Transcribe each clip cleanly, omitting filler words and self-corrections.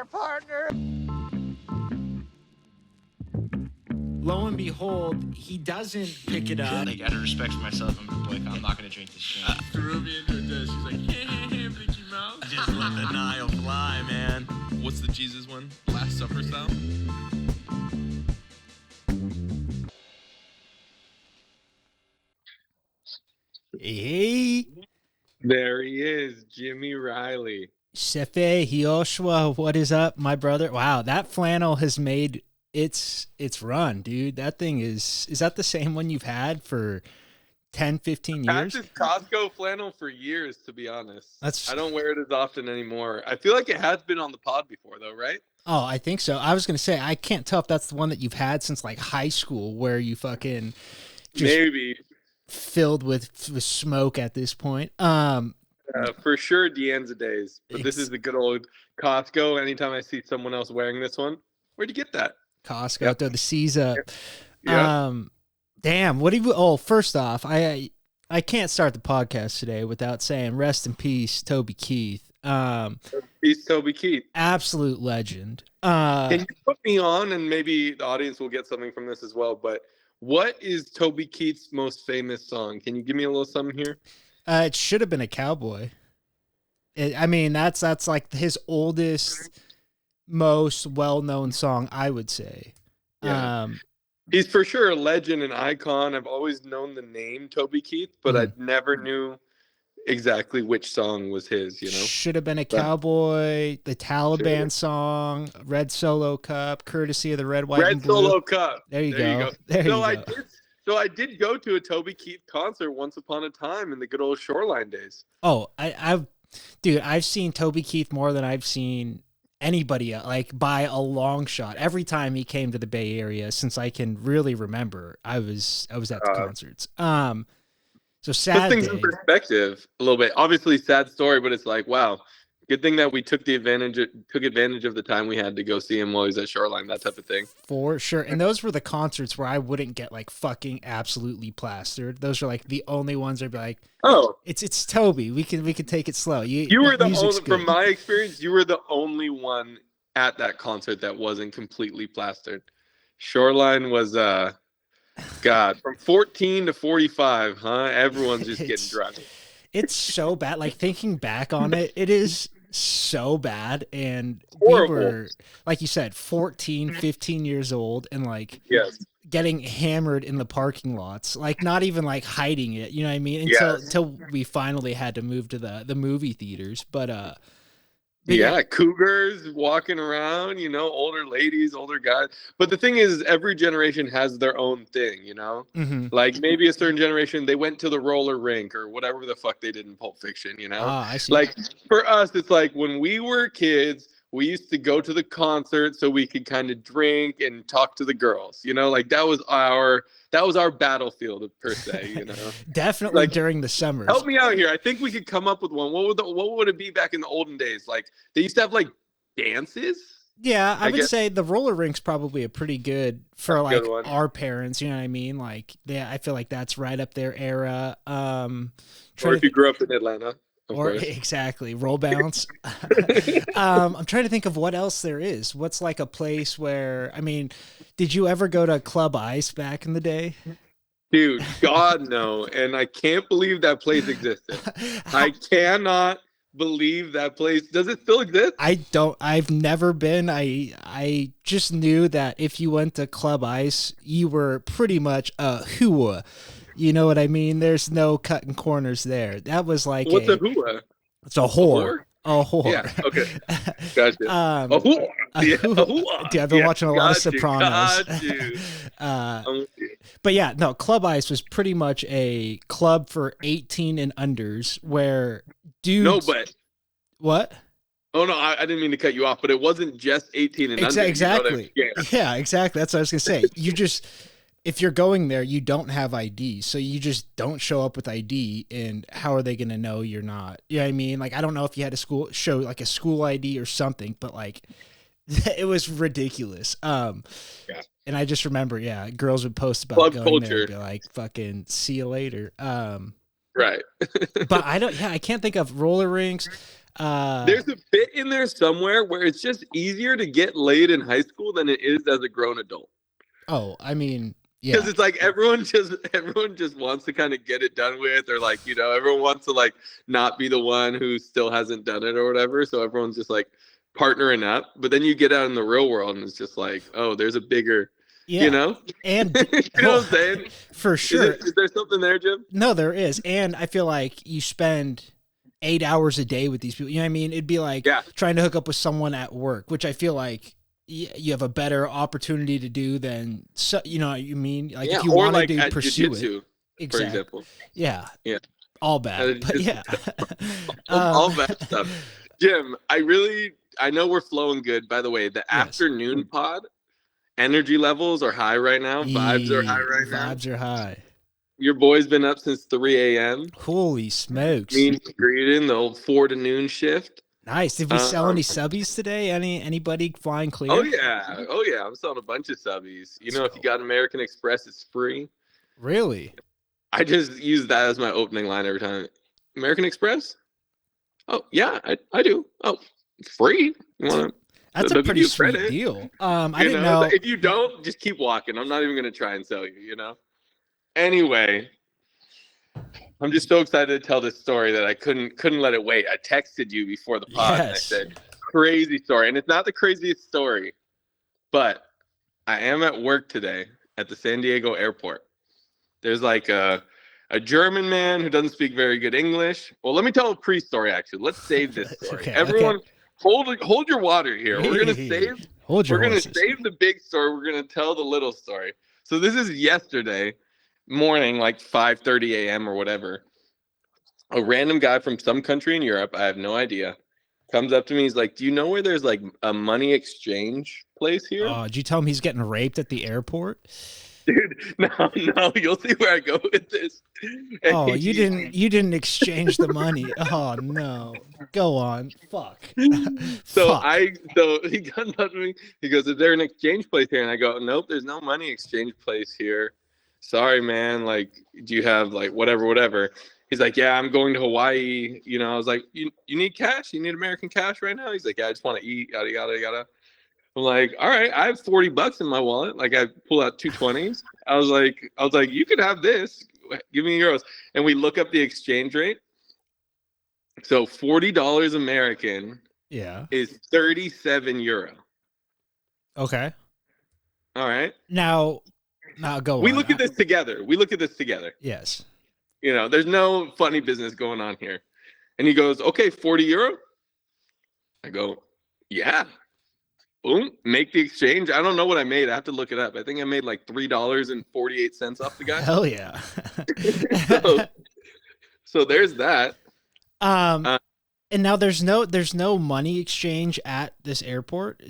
there, partner. Lo and behold, he doesn't pick it up. Like, out of respect for myself, I'm not gonna drink this shit. Threw me into a dish. She's like, Mickey Mouse. Just let the Nile fly, man. What's the Jesus one? Last Supper style? Hey, There he is, Jimmy Riley. Sefe Hioshua, what is up, my brother? Wow, that flannel has made its run, dude. That thing is that the same one you've had for 10, 15 I've had years? this Costco flannel for years, to be honest. That's I don't wear it as often anymore. I feel like it has been on the pod before, though, right? Oh, I think so. I was gonna say I can't tell if that's the one that you've had since like high school, where you fucking just Maybe. filled with smoke at this point. For sure, Deanza days. But this is the good old Costco. Anytime I see someone else wearing this one, where'd you get that? Costco, Yep. throw the C's up. Yeah. Damn, what do you? Oh, first off, I can't start the podcast today without saying rest in peace, Toby Keith. He's Toby Keith. Absolute legend. Can you put me on, and maybe the audience will get something from this as well, but what is Toby Keith's most famous song? Can you give me a little something here? It should have been a cowboy. I mean, that's like his oldest, most well-known song, I would say. Yeah. He's for sure a legend, an icon. I've always known the name Toby Keith, but I never knew exactly which song was his, you know? Should have been a cowboy, the Taliban song, Red Solo Cup, courtesy of the Red, White, and Blue. Solo Cup. There you go. There So you go. I did go to a Toby Keith concert once upon a time in the good old Shoreline days. Oh, I've seen Toby Keith more than I've seen anybody else, like by a long shot. Every time he came to the Bay Area, since I can really remember, I was at the concerts. So sad. Put things day. in perspective a little bit. Obviously, sad story, but it's like, wow, good thing that we took advantage of the time we had to go see him while he was at Shoreline, that type of thing. For sure. And those were the concerts where I wouldn't get like fucking absolutely plastered. Those are like the only ones I'd be like, oh, it's Toby. We can take it slow. You were the only, good. from my experience, you were the only one at that concert that wasn't completely plastered. Shoreline was God, from 14 to 45, huh? Everyone's just getting drunk. It's so bad. Like thinking back on it, it is so bad. And Horrible. We were, like you said, 14, 15 years old and like Yes. getting hammered in the parking lots, like not even like hiding it. You know what I mean? Until we finally had to move to the movie theaters. But yeah, cougars walking around, you know, older ladies, older guys. But the thing is, every generation has their own thing, you know? Mm-hmm. Like maybe a certain generation, they went to the roller rink or whatever the fuck they did in Pulp Fiction, you know? I see. Like for us, it's like when we were kids, we used to go to the concert so we could kind of drink and talk to the girls, you know? Like that was our battlefield per se, you know? Definitely like, during the summers. Help me out here. I think we could come up with one. What would it be back in the olden days? Like they used to have like dances. Yeah, I would guess. say the roller rink's probably a pretty good for like good one. our parents. You know what I mean? Like, yeah, I feel like that's right up their era. Or if you grew up in Atlanta. Exactly, roll bounce. I'm trying to think of what else there is. What's like a place where, I mean, did you ever go to Club Ice back in the day? Dude, God no. And I can't believe that place existed. I cannot believe that place. Does it still exist? I've never been. I just knew that if you went to Club Ice, you were pretty much a hua. You know what I mean? There's no cutting corners there. That was like what's a hua? It's a whore. A whore. Yeah, okay. Gotcha. A hua. Yeah, a hua. Dude, I've been watching a lot of Sopranos. Got you. But yeah, no, Club Ice was pretty much a club for 18 and unders where dudes... No, but... What? Oh, no, I didn't mean to cut you off, but it wasn't just 18 and under. Exactly. You know what I mean? Yeah, exactly. That's what I was going to say. You just... If you're going there, you don't have ID, so you just don't show up with ID, and how are they going to know you're not? You know what I mean? Like, I don't know if you had to show like a school ID or something, but like, it was ridiculous. Yeah. And I just remember, yeah, girls would post about Club going culture. there and be like, fucking see you later. Right. But I can't think of roller rinks. There's a bit in there somewhere where it's just easier to get laid in high school than it is as a grown adult. Oh, I mean, yeah. Because it's like everyone just wants to kind of get it done with, or like, you know, everyone wants to like not be the one who still hasn't done it or whatever. So everyone's just like partnering up. But then you get out in the real world and it's just like, oh, there's a bigger, you know? And you know what I'm saying? For sure. Is there something there, Jim? No, there is. And I feel like you spend 8 hours a day with these people. You know what I mean? It'd be like trying to hook up with someone at work, which I feel like you have a better opportunity to do than, you know what you mean? Like if you wanted to pursue it. Exactly. For example. Yeah. Yeah. All bad. But yeah. all bad stuff. Jim, I know we're flowing good. By the way, the afternoon pod, energy levels are high right now. Vibes are high right now. Vibes are high. Your boy's been up since 3 a.m. Holy smokes. Me and greeting the old 4 to noon shift. Nice. Did we sell any subbies today? Anybody flying clear? Oh yeah. I'm selling a bunch of subbies. You know, if you got American Express, it's free. Really? I just use that as my opening line every time. American Express? Oh yeah, I do. Oh, it's free. You want to? That's a pretty sweet deal. I didn't know. If you don't, just keep walking. I'm not even going to try and sell you. You know. Anyway. I'm just so excited to tell this story that I couldn't let it wait. I texted you before the pod and I said, crazy story. And it's not the craziest story, but I am at work today at the San Diego airport. There's like a German man who doesn't speak very good English. Well, let me tell a pre-story actually. Let's save this story. Everyone hold your water here. We're going to save the big story. We're going to tell the little story. So this is yesterday morning, like 5:30 a.m. or whatever. A random guy from some country in Europe, I have no idea, comes up to me. He's like, do you know where there's like a money exchange place here? Did you tell him he's getting raped at the airport? Dude, no, you'll see where I go with this. And you didn't exchange the money. Oh no. Go on. Fuck. So he comes up to me, he goes, is there an exchange place here? And I go, nope, there's no money exchange place here. Sorry, man. Like, do you have like whatever? He's like, yeah, I'm going to Hawaii. You know, I was like, you need cash? You need American cash right now? He's like, yeah, I just want to eat, yada, yada, yada. I'm like, all right, I have $40 in my wallet. Like I pull out 220s. I was like, you could have this. Give me euros. And we look up the exchange rate. So $40 American is 37 euro. Okay. All right. Now go on. We look at this together. Yes. You know, there's no funny business going on here. And he goes, okay, 40 euro. I go, yeah. Boom. Make the exchange. I don't know what I made. I have to look it up. I think I made like $3.48 off the guy. Hell yeah. so there's that. And now there's no money exchange at this airport.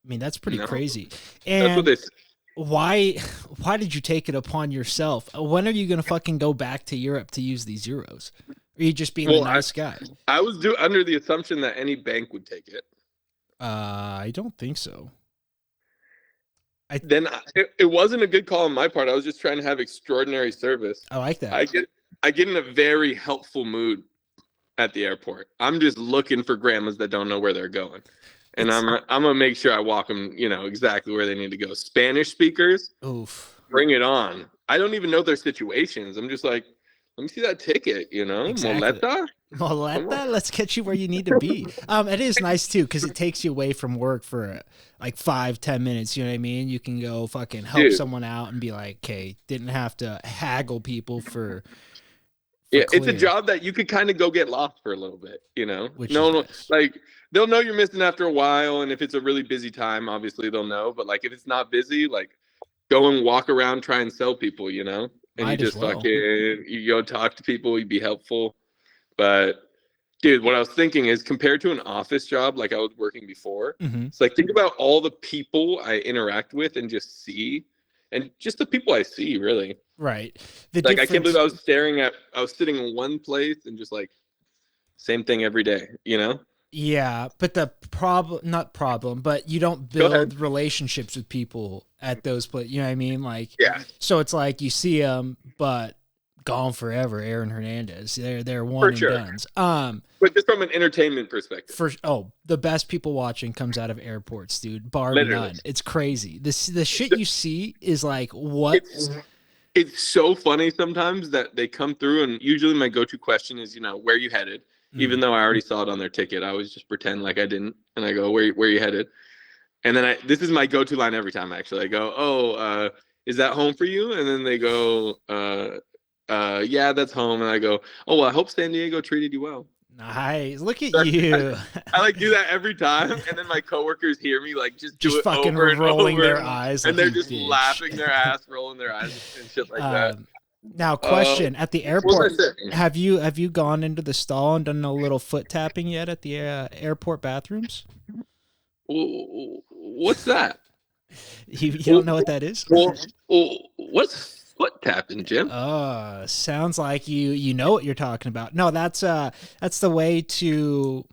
That's pretty crazy. And that's what they say. Why did you take it upon yourself? When are you going to fucking go back to Europe to use these euros? Or are you just being a nice guy? I was under the assumption that any bank would take it. I don't think so. It wasn't a good call on my part. I was just trying to have extraordinary service. I like that. I get in a very helpful mood at the airport. I'm just looking for grandmas that don't know where they're going. And I'm gonna make sure I walk them, exactly where they need to go. Spanish speakers, bring it on. I don't even know their situations. I'm just like, let me see that ticket, Exactly. Moleta, let's get you where you need to be. It is nice too, because it takes you away from work for like 5-10 minutes. You know what I mean? You can go fucking help someone out and be like, okay, didn't have to haggle people for it's a job that you could kind of go get lost for a little bit, like they'll know you're missing after a while, and if it's a really busy time, obviously they'll know. But like if it's not busy, like go and walk around, try and sell people, and you just you go talk to people, you be helpful. But dude, what I was thinking is compared to an office job like I was working before, it's like think about all the people I interact with and just see, and just the people I see really. Right. I can't believe I was sitting in one place and just like same thing every day, Yeah, but but you don't build relationships with people at those places. You know what I mean? Like, yeah. So it's like you see them, but gone forever. Aaron Hernandez, they're one For and sure. dones. But just from an entertainment perspective. The best people watching comes out of airports, dude. Bar Literally. none. It's crazy. The shit you see is like what. It's so funny sometimes that they come through, and usually my go-to question is, where you headed? Even though I already saw it on their ticket, I always just pretend like I didn't, and I go, where you headed? And then this is my go-to line every time, actually. I go, is that home for you? And then they go, yeah, that's home. And I go, oh, well, I hope San Diego treated you well. Nice. Look at you. I like do that every time, and then my coworkers hear me like just do it fucking over and rolling over, their eyes, and like, they're just bitch. laughing their ass, rolling their eyes, and shit like that. Now, question: at the What was airport, I saying? have you gone into the stall and done a little foot tapping yet at the airport bathrooms? What's that? You don't know what that is? Well, what's foot tapping, Jim? Sounds like you know what you're talking about. No, that's the way to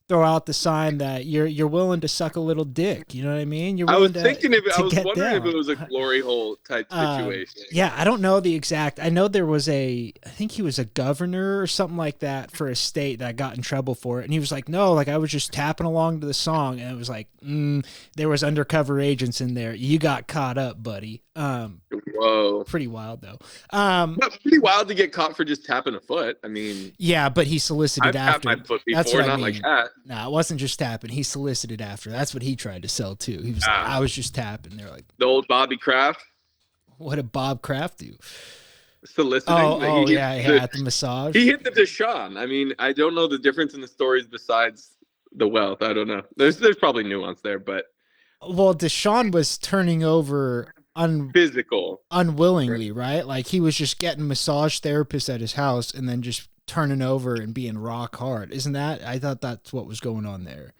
throw out the sign that you're willing to suck a little dick. You know what I mean? You're I was willing thinking if I was get wondering if down. it was a glory hole type situation. Yeah, I don't know the exact. I know there was I think he was a governor or something like that for a state that got in trouble for it, and he was like, no, like I was just tapping along to the song, and it was like, there was undercover agents in there. You got caught up, buddy. Whoa. Pretty wild though. But pretty wild to get caught for just tapping a foot. I mean, Yeah, but he solicited I've tapped after. my foot That's before, what I not mean. like that. Nah, it wasn't just tapping. He solicited after. That's what he tried to sell too. He was like, I was just tapping. They're like, The old Bobby Kraft what did Bob Kraft do? soliciting. At the massage. He hit the Deshaun. I mean, I don't know the difference in the stories besides the wealth. I don't know. There's probably nuance there, but Well, Deshaun was turning over physical. unwillingly, right? Like he was just getting massage therapists at his house and then just turning over and being rock hard. Isn't that? I thought that's what was going on there.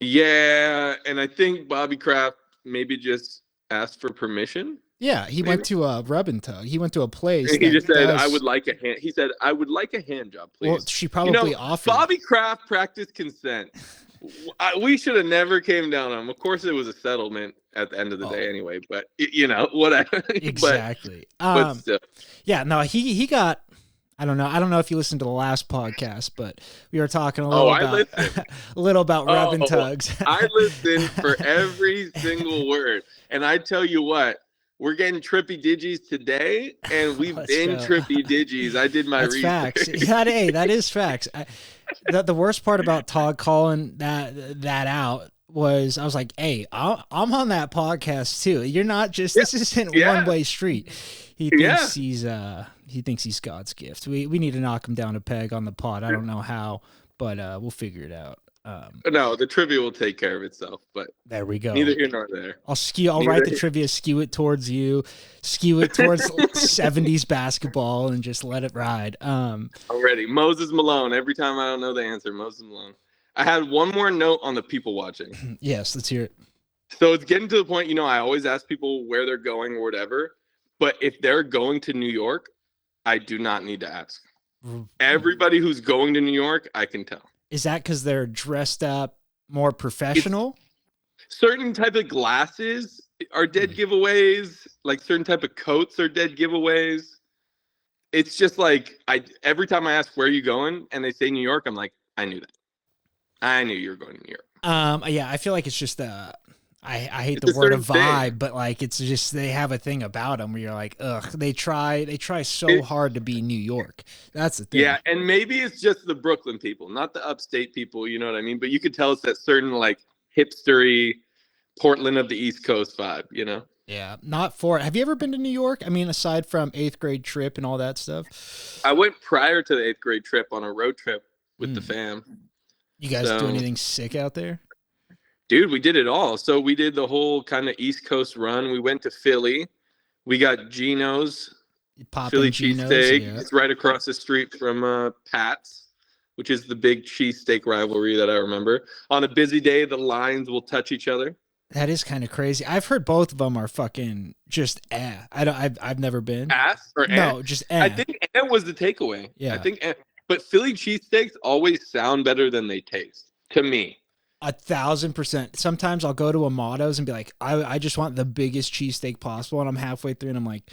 Yeah, and I think Bobby Kraft maybe just asked for permission. Yeah, he went to a rub and tug. He went to a place. And he that just said, does- "I would like a hand." He said, "I would like a hand job, please." Well, she probably offered. Bobby Kraft practiced consent. We should have never came down on him. Of course, it was a settlement at the end of the day, anyway. But whatever. Exactly. but still, Yeah, no, he got. I don't know if you listened to the last podcast, but we were talking a little about rub and tugs. I listened for every single word, and I tell you what. We're getting trippy digis today, and we've been trippy digis. I did my research. Facts. That is facts. The worst part about Todd calling that out was I was like, hey, I'm on that podcast too. You're not just this isn't one way street. He thinks he's God's gift. We need to knock him down a peg on the pod. I don't know how, but we'll figure it out. No, the trivia will take care of itself, but there we go. Neither here nor there. I'll write the trivia, skew it towards you, skew it towards 70s basketball, and just let it ride. I'm ready. Moses Malone. Every time I don't know the answer, Moses Malone. I had one more note on the people watching. Yes, let's hear it. So it's getting to the point, I always ask people where they're going or whatever, but if they're going to New York, I do not need to ask. Everybody who's going to New York, I can tell. Is that because they're dressed up more professional? Certain type of glasses are dead giveaways. Like certain type of coats are dead giveaways. It's just like every time I ask where are you going and they say New York, I'm like, I knew that. I knew you were going to New York. Yeah, I feel like it's just I hate the word of vibe, but like it's just they have a thing about them where you're like, ugh. They try so hard to be New York. That's the thing. Yeah, and maybe it's just the Brooklyn people, not the upstate people. You know what I mean? But you could tell it's that certain like hipstery Portland of the East Coast vibe. Yeah, have you ever been to New York? I mean, aside from 8th grade trip and all that stuff. I went prior to the 8th grade trip on a road trip with the fam. You guys do anything sick out there? Dude, we did it all. So we did the whole kind of East Coast run. We went to Philly. We got Geno's, Philly cheesesteak. Yeah. It's right across the street from Pat's, which is the big cheesesteak rivalry that I remember. On a busy day, the lines will touch each other. That is kind of crazy. I've heard both of them are fucking just I've never been. Ass or no, just I think was the takeaway. Yeah. I think but Philly cheesesteaks always sound better than they taste to me. 1,000%. Sometimes I'll go to Amato's and be like, I just want the biggest cheesesteak possible, and I'm halfway through and I'm like,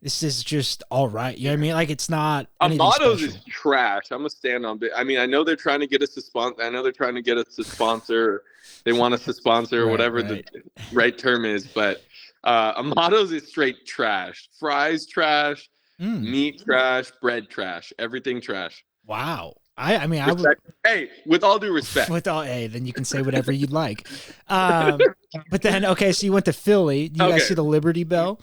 This is just all right. You know what I mean? Like it's not anything Amado's special. is trash. I'm gonna stand on. I mean, I know they're trying to get us to sponsor. I know they're trying to get us to sponsor. They want us to sponsor, or Right, whatever right. the right term is. But Amado's is straight trash. Fries trash, meat trash, bread trash, everything trash. Wow. I mean, I would. Hey, with all due respect. With all, hey, then you can say whatever you'd like. But then, okay, so you went to Philly. You guys see the Liberty Bell?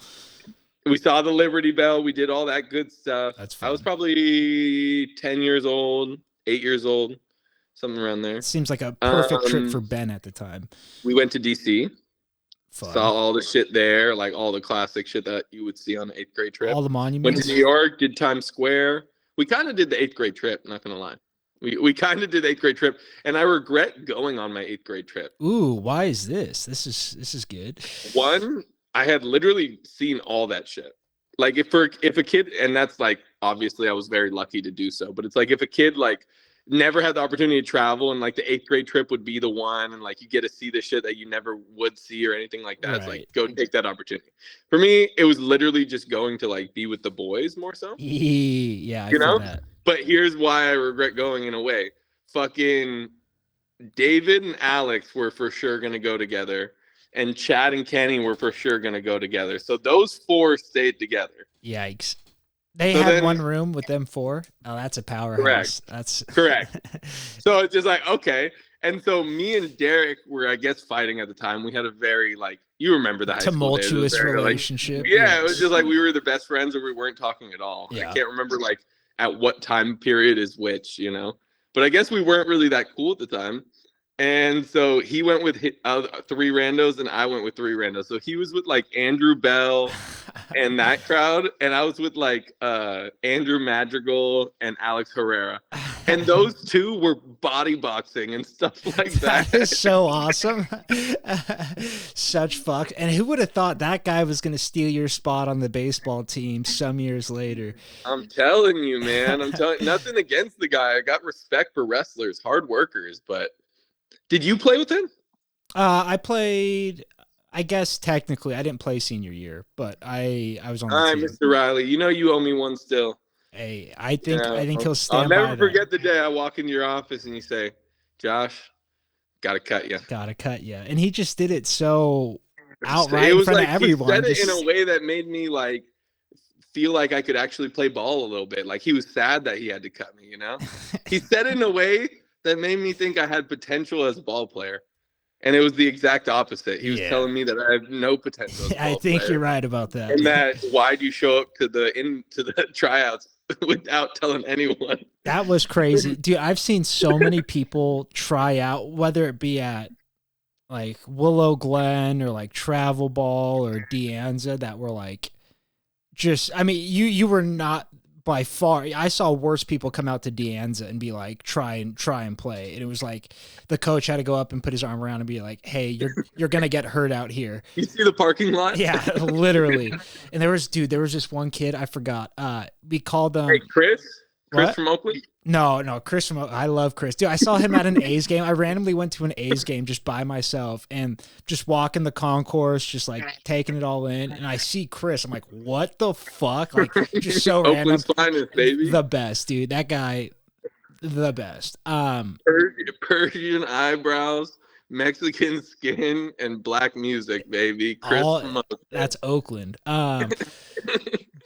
We saw the Liberty Bell. We did all that good stuff. That's fun. I was probably 10 years old, 8 years old, something around there. It seems like a perfect trip for Ben at the time. We went to DC. Fun. Saw all the shit there, like all the classic shit that you would see on an 8th grade trip. All the monuments. Went to New York, did Times Square. We kind of did the 8th grade trip, not going to lie. We kind of did the 8th grade trip, and I regret going on my 8th grade trip. Ooh, why is this? This is good. One, I had literally seen all that shit. Like if a kid, and that's like obviously I was very lucky to do so, but it's like if a kid like never had the opportunity to travel, and like the 8th grade trip would be the one, and like you get to see the shit that you never would see or anything like that. Right. It's like go take that opportunity. For me, it was literally just going to like be with the boys more so. Yeah, I you know. that. But here's why I regret going in a way. Fucking David and Alex were for sure gonna go together, and Chad and Kenny were for sure gonna go together. So those 4 stayed together. Yikes. They had one room with them 4. Oh, that's a powerhouse. Correct. That's correct. So it's just like, okay. And so me and Derek were, I guess, fighting at the time. We had a very, like, you remember the high tumultuous school days. relationship. Like, yeah, it was just like we were the best friends, or we weren't talking at all. Yeah. I can't remember, like, at what time period is which, you know. But I guess we weren't really that cool at the time. And so he went with 3 randos, and I went with 3 randos. So he was with like Andrew Bell and that crowd, and I was with like Andrew Madrigal and Alex Herrera. And those 2 were body boxing and stuff like that. That is so awesome. Such fuck. And who would have thought that guy was going to steal your spot on the baseball team some years later? I'm telling you, man. I'm telling nothing against the guy. I got respect for wrestlers, hard workers, but did you play with him? I played, I guess technically I didn't play senior year, but I was on the All right, team. Mr. Riley, you know you owe me one still. Hey, I think he'll stand I'll by never forget the day I walk into your office and you say, "Josh, gotta cut you." Gotta cut you. And he just did it so outright it was in front like of everyone. He said it in a way that made me like feel like I could actually play ball a little bit. Like he was sad that he had to cut me, you know? He said it in a way that made me think I had potential as a ball player. And it was the exact opposite. He was telling me that I have no potential as a ball I think player. you're right about that. And that why'd you show up to the tryouts without telling anyone? That was crazy. Dude, I've seen so many people try out, whether it be at like Willow Glen or like Travel Ball or Deanza, that were like just, I mean, you were not by far. I saw worse people come out to Deanza and be like, try and play. And it was like the coach had to go up and put his arm around and be like, hey, you're going to get hurt out here. You see the parking lot? Yeah, literally. And there was this one kid, I forgot. We called them. Hey, Chris What? from Oakland? No, Chris from, I love Chris. Dude, I saw him at an A's game. I randomly went to an A's game just by myself and just walking the concourse, just like taking it all in. And I see Chris. I'm like, what the fuck? Like, just so random. Oakland's finest, baby. The best, dude. That guy, the best. Persian eyebrows, Mexican skin, and black music, baby. Chris from Oakland. That's Oakland.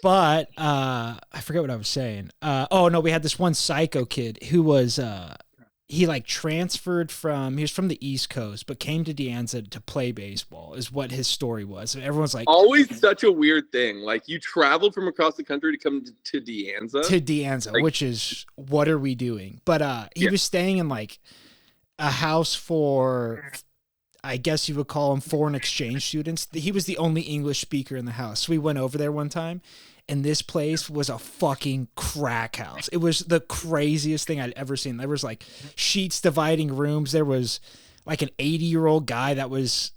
But I forget what I was saying. Oh no, we had this one psycho kid who was he like transferred he was from the East Coast, but came to Deanza to play baseball, is what his story was. And everyone's like, always such a weird thing. Like you traveled from across the country to come to Deanza. Like, which is, what are we doing? But he was staying in like a house for, I guess you would call them foreign exchange students. He was the only English speaker in the house. So we went over there one time, and this place was a fucking crack house. It was the craziest thing I'd ever seen. There was like sheets dividing rooms. There was like an 80-year-old guy that was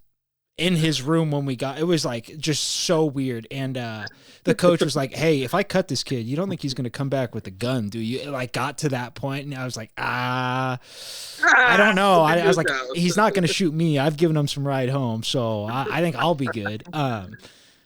in his room when we got, it was like just so weird. And the coach was like, hey, if I cut this kid, you don't think he's going to come back with a gun, do you? It like got to that point, and I was like, I don't know. I was like, he's not going to shoot me. I've given him some ride home, so I think I'll be good.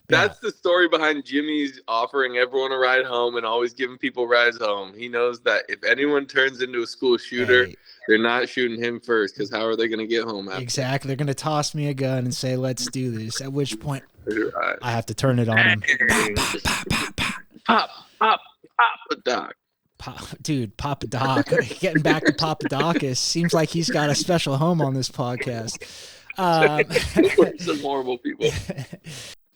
That's the story behind Jimmy's offering everyone a ride home and always giving people rides home. He knows that if anyone turns into a school shooter, they're not shooting him first, because how are they going to get home after? Exactly. They're going to toss me a gun and say, let's do this, at which point Right. I have to turn it on him. Pop, Doc. Dude, Papa Doc. Getting back to Papa Docus. Seems like he's got a special home on this podcast. Some horrible people.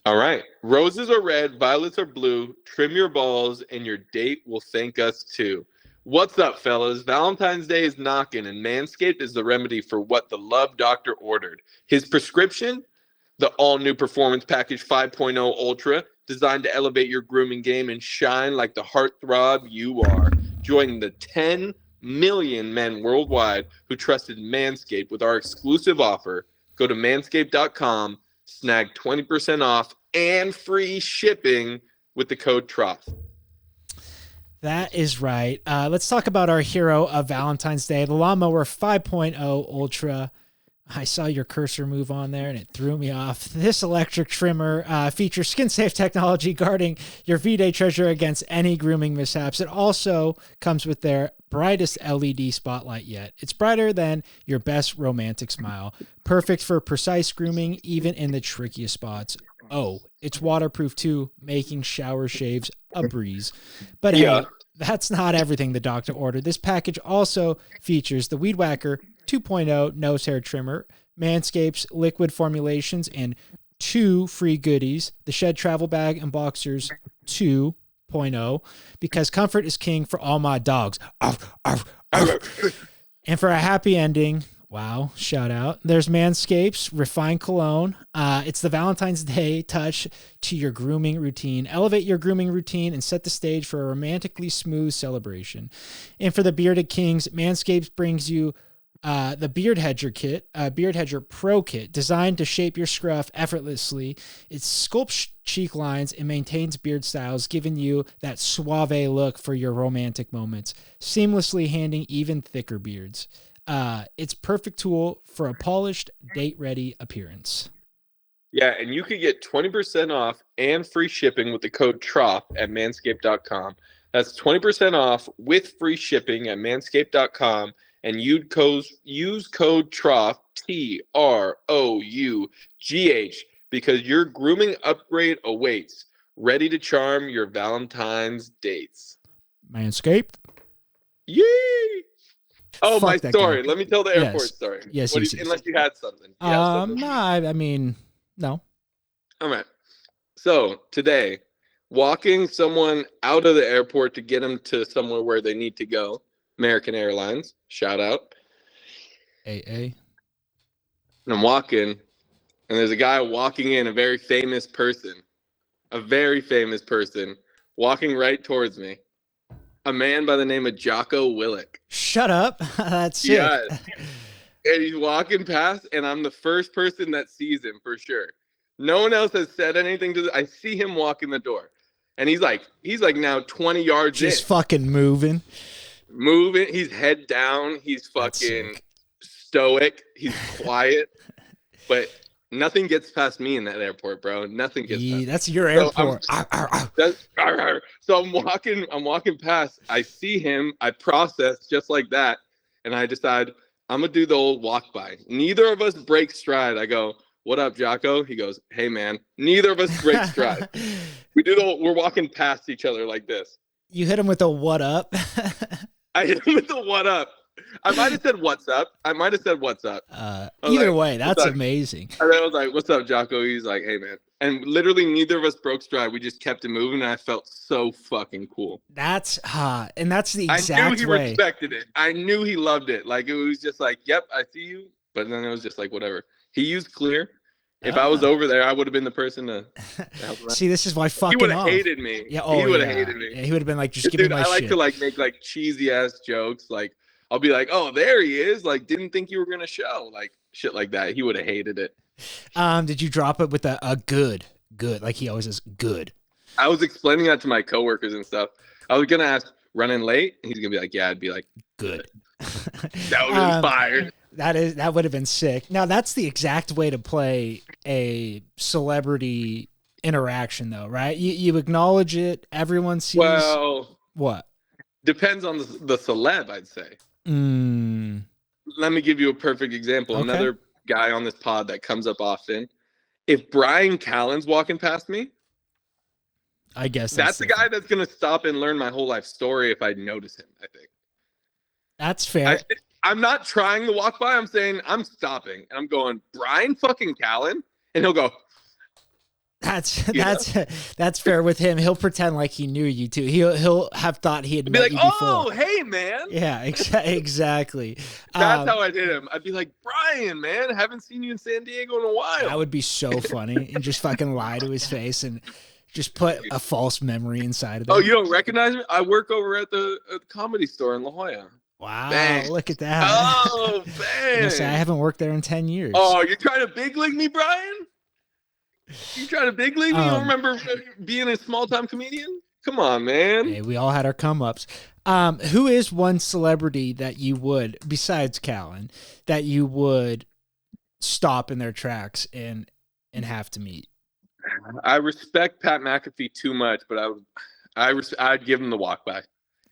All right. Roses are red, violets are blue. Trim your balls, and your date will thank us too. What's up, fellas? Valentine's Day is knocking, and Manscaped is the remedy for what the love doctor ordered. His prescription? The all-new Performance Package 5.0 Ultra, designed to elevate your grooming game and shine like the heartthrob you are. Join the 10 million men worldwide who trusted Manscaped with our exclusive offer. Go to manscaped.com, snag 20% off and free shipping with the code Trough. That is right. Let's talk about our hero of Valentine's Day, the Lawnmower 5.0 Ultra. I saw your cursor move on there and it threw me off. This electric trimmer features skin-safe technology guarding your V-Day treasure against any grooming mishaps. It also comes with their brightest LED spotlight yet. It's brighter than your best romantic smile. Perfect for precise grooming, even in the trickiest spots. Oh, it's waterproof too, making shower shaves a breeze. But hey, that's not everything the doctor ordered. This package also features the Weed Whacker 2.0 nose hair trimmer, Manscaped's liquid formulations, and 2 free goodies, the Shed Travel Bag and Boxers 2.0, because comfort is king for all my dogs. Arf, arf, arf. And for a happy ending, wow, shout out, there's Manscaped's Refined Cologne. It's the Valentine's Day touch to your grooming routine. Elevate your grooming routine and set the stage for a romantically smooth celebration. And for the bearded kings, Manscaped brings you the Beard Hedger kit, Beard Hedger Pro kit, designed to shape your scruff effortlessly. It sculpts cheek lines and maintains beard styles, giving you that suave look for your romantic moments, seamlessly handling even thicker beards. It's perfect tool for a polished, date-ready appearance. Yeah, and you could get 20% off and free shipping with the code Trough at manscaped.com. That's 20% off with free shipping at manscaped.com. And use code Trough, TROUGH, because your grooming upgrade awaits. Ready to charm your Valentine's dates. Manscaped. Yay! Oh, Fuck my story. guy. Let me tell the airport story. Yes, Unless you had something. No, I mean, no. All right. So today, walking someone out of the airport to get them to somewhere where they need to go. American Airlines, shout out. AA. And I'm walking, and there's a guy walking in, a very famous person, walking right towards me. A man by the name of Jocko Willick. Shut up. That's sick. Yeah. And he's walking past, and I'm the first person that sees him for sure. No one else has said anything to I see him walk in the door, and he's like now 20 yards Just in. fucking moving. He's head down, he's fucking stoic, he's quiet, but nothing gets past me in that airport, bro. Nothing gets past that's your airport. So I'm walking past, I see him, I process just like that, and I decide I'm gonna do the old walk by. Neither of us break stride. I go, "What up, Jocko?" He goes, "Hey man." Neither of us break stride. We're walking past each other like this. You hit him with a what up? I hit him with the what up. I might have said what's up. Either way, that's amazing. And I was like, "What's up, Jocko?" He's like, "Hey, man." And literally neither of us broke stride. We just kept it moving, and I felt so fucking cool. That's hot. And that's the exact way. I knew he respected it. I knew he loved it. Like, it was just like, yep, I see you. But then it was just like, whatever. He used clear. If I was over there, I would have been the person to help him. See, this is why fucking he would have hated me. Yeah, he would have hated me. Yeah, he would have been like, just give me my shit. I like to like make like cheesy ass jokes. Like, I'll be like, "Oh, there he is." Like, didn't think you were gonna show. Like, shit like that. He would have hated it. Did you drop it with a good? Like he always says, good. I was explaining that to my coworkers and stuff. I was gonna ask, running late? And he's gonna be like, "Yeah." I'd be like, good. That would have been fired. That would have been sick. Now that's the exact way to play a celebrity interaction though, right? You acknowledge it. Everyone sees. Well, What? depends on the celeb, I'd say. Mm, Let me give you a perfect example. Okay. Another guy on this pod that comes up often. If Brian Callen's walking past me, I guess that's the guy that's going to stop and learn my whole life story if I notice him, I think. That's fair. I'm not trying to walk by. I'm saying I'm stopping. And I'm going, Brian fucking Callen? And he'll go, That's fair with him. He'll pretend like he knew you too. He'll have thought he had be met like, you before. oh, hey, man. Yeah, exactly. That's how I did him. I'd be like, Brian, man, haven't seen you in San Diego in a while. That would be so funny, and just fucking lie to his face and just put a false memory inside of him. Oh, you don't recognize me? I work over at the Comedy Store in La Jolla. Wow, Bang. look at that. Oh, I bang. say, I haven't worked there in 10 years. Oh, you're trying to big league me, Brian? You trying to big league me? You don't remember being a small-time comedian? Come on, man. Hey, we all had our come-ups. Who is one celebrity that you would, besides Callen, that you would stop in their tracks and have to meet? I respect Pat McAfee too much, but I'd give him the walk by.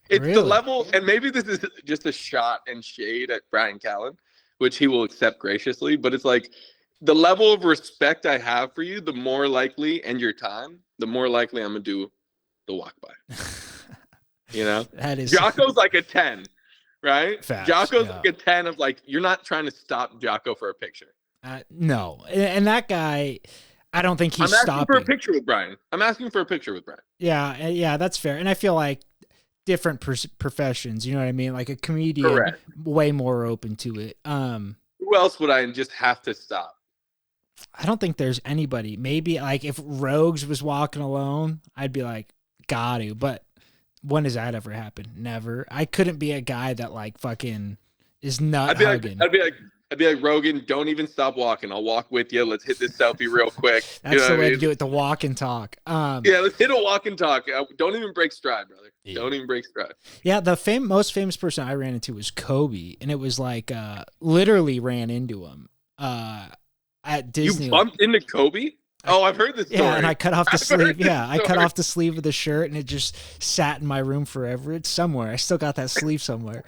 It's Really? the level, and maybe this is just a shot and shade at Brian Callen, which he will accept graciously, but it's like the level of respect I have for you, the more likely, and your time, the more likely I'm going to do the walk by. You know? That is Jocko's like a 10, right? Facts, Jocko's yeah. like a 10 of like, you're not trying to stop Jocko for a picture. no. And that guy, I don't think he's I'm asking stopping. for a picture with Brian. Yeah, that's fair. And I feel like different professions, you know what I mean? Like a comedian, Correct. way more open to it. Who else would I just have to stop? I don't think there's anybody. Maybe like if Rogues was walking alone, I'd be like, got to. But when does that ever happen? Never. I couldn't be a guy that like fucking is nut hugging. I'd be like, Rogan, don't even stop walking. I'll walk with you. Let's hit this selfie real quick. That's the way to do it. The walk and talk. Yeah, let's hit a walk and talk. Don't even break stride, brother. Yeah. Don't even break stride. Yeah, the most famous person I ran into was Kobe, and it was like literally ran into him at Disney. You bumped into Kobe? Oh, I've heard this story. Yeah, and I cut off the sleeve. Yeah, I cut off the sleeve of the shirt, and it just sat in my room forever. It's somewhere. I still got that sleeve somewhere.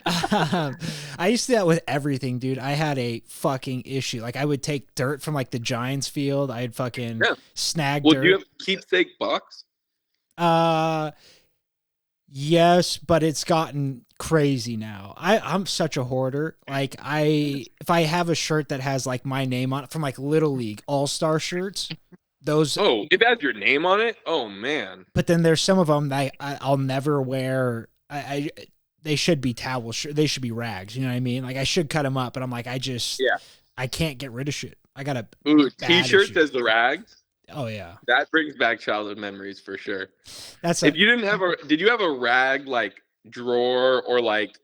I used to do that with everything, dude. I had a fucking issue. Like, I would take dirt from, like, the Giants field. I'd fucking snag dirt. Do you have a keepsake box? Yes, but it's gotten crazy now. I'm such a hoarder. Like if I have a shirt that has like my name on it from like Little League All-Star shirts, those. Oh, it has your name on it? Oh man. But then there's some of them that I'll never wear. They should be towels. They should be rags. You know what I mean? Like I should cut them up, but I'm like I can't get rid of shit. I got a T-shirt as the rags. Oh yeah, that brings back childhood memories for sure. Did you have a rag like drawer or like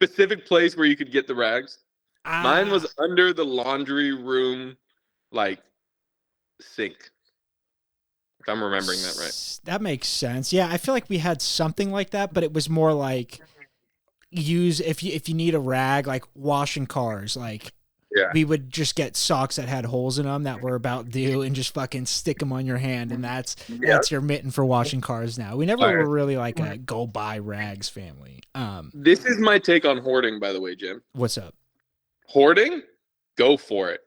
specific place where you could get the rags? Mine was under the laundry room, like sink. If I'm remembering that right. That makes sense. Yeah, I feel like we had something like that, but it was more like if you need a rag, like washing cars, like. Yeah. We would just get socks that had holes in them that were about due and just fucking stick them on your hand. And that's your mitten for washing cars now. We never were really like a go buy rags family. This is my take on hoarding, by the way, Jim. What's up? Hoarding? Go for it.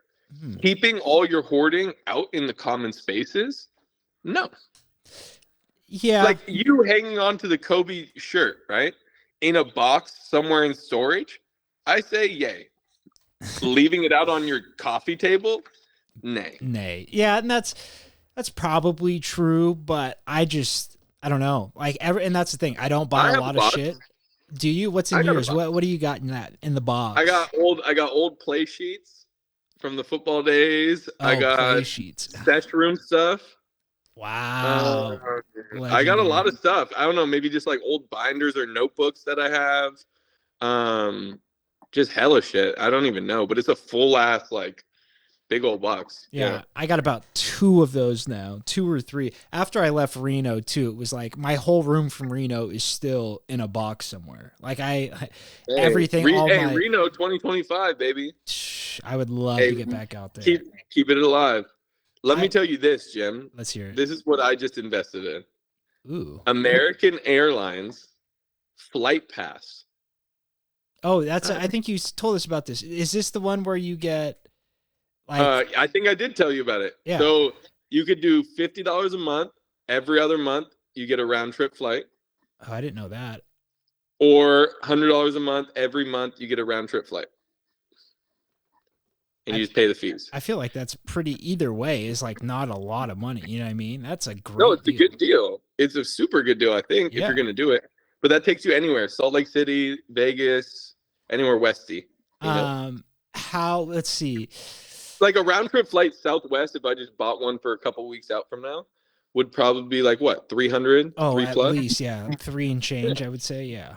Keeping all your hoarding out in the common spaces? No. Yeah. Like you hanging on to the Kobe shirt, right? In a box somewhere in storage? I say yay. Leaving it out on your coffee table? Nay. Yeah, and that's probably true, but I don't know. Like and that's the thing. I don't buy a lot of shit. Do you? What's in yours? What do you got in the box? I got old play sheets from the football days. I got play sheets. Sesh room stuff. Wow. I got a lot of stuff. I don't know, maybe just like old binders or notebooks that I have. Just hella shit. I don't even know, but it's a full ass like big old box. Yeah, I got about 2 of those now, 2 or 3. After I left Reno too, it was like my whole room from Reno is still in a box somewhere. Like everything. Reno 2025, baby. I would love to get back out there. Keep it alive. Let me tell you this, Jim. Let's hear it. This is what I just invested in. Ooh. American Airlines Flight Pass. Oh, that's. I think you told us about this. Is this the one where you get like? I think I did tell you about it. Yeah. So you could do $50 a month. Every other month, you get a round trip flight. Oh, I didn't know that. Or $100 a month. Every month, you get a round trip flight. And you just pay the fees. I feel like that's pretty. Either way, is like not a lot of money. You know what I mean? That's a great. No, it's a good deal. It's a super good deal, I think, if Yeah. you're going to do it. But that takes you anywhere. Salt Lake City, Vegas, anywhere westy. You know? How? Let's see. Like a round trip flight Southwest, if I just bought one for a couple weeks out from now, would probably be like what, 300? Oh, 3 at plus? least, yeah, 3 and change. I would say, yeah.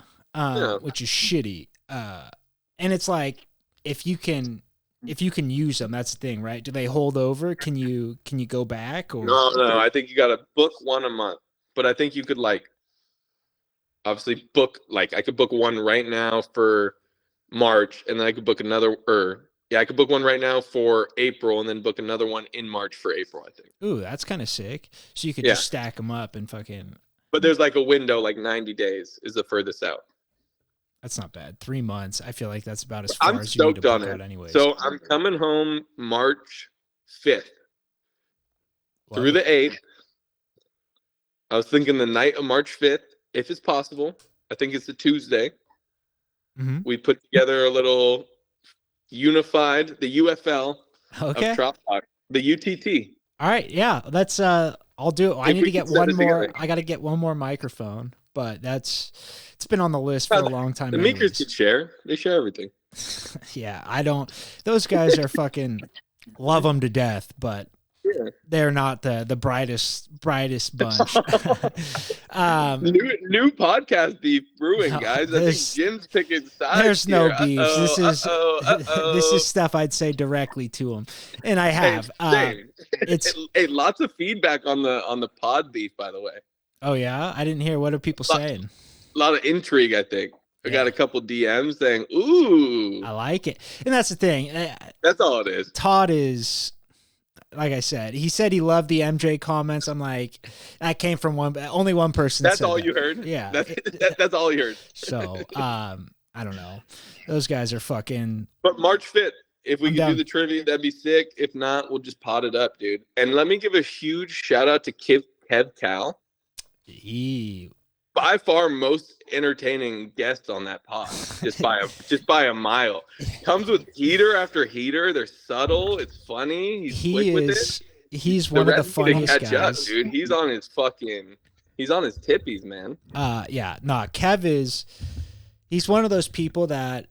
Which is shitty. And it's like if you can use them, that's the thing, right? Do they hold over? Can you go back? Or No. I think you got to book one a month. But I think you could obviously book I could book one right now for March, and then I could book another. I could book one right now for April, and then book another one in March for April, I think. Ooh, that's kind of sick. So you could just stack them up and fucking. But there's like a window, 90 days is the furthest out. That's not bad. 3 months. I feel like that's about as far I'm as you need to stoked on book it. out anyways. So I'm coming home March 5th through the 8th. I was thinking the night of March 5th, if it's possible. I think it's a Tuesday. Mm-hmm. We put together a little unified, the UFL of Trough Talk, the UTT. All right, yeah, that's I'll do it. I need to get one more. I got to get one more microphone, but it's been on the list for a long time. The Meekers could share. They share everything. Yeah, I don't. Those guys are fucking love them to death, but they're not the brightest bunch. New podcast beef brewing, guys. I think Jim's picking sides. There's no here. beef. This is stuff I'd say directly to him, and I have. It's lots of feedback on the pod beef, by the way. Oh yeah, I didn't hear. What are people saying? A lot of intrigue, I think. I got a couple DMs saying, "Ooh, I like it," and that's the thing. That's all it is. Todd is. Like I said, he said he loved the MJ comments. I'm like, that came from only one person. That's all you heard? Yeah. That's all you heard. So, I don't know. Those guys are fucking. But March 5th, if we could do the trivia, that'd be sick. If not, we'll just pot it up, dude. And let me give a huge shout out to Kev Cal. By far most entertaining guest on that pod, just by a mile. Comes with heater after heater. They're subtle. It's funny. He's quick with it. He's one of the funniest guys, up, dude. He's on his tippies, man. Kev he's one of those people that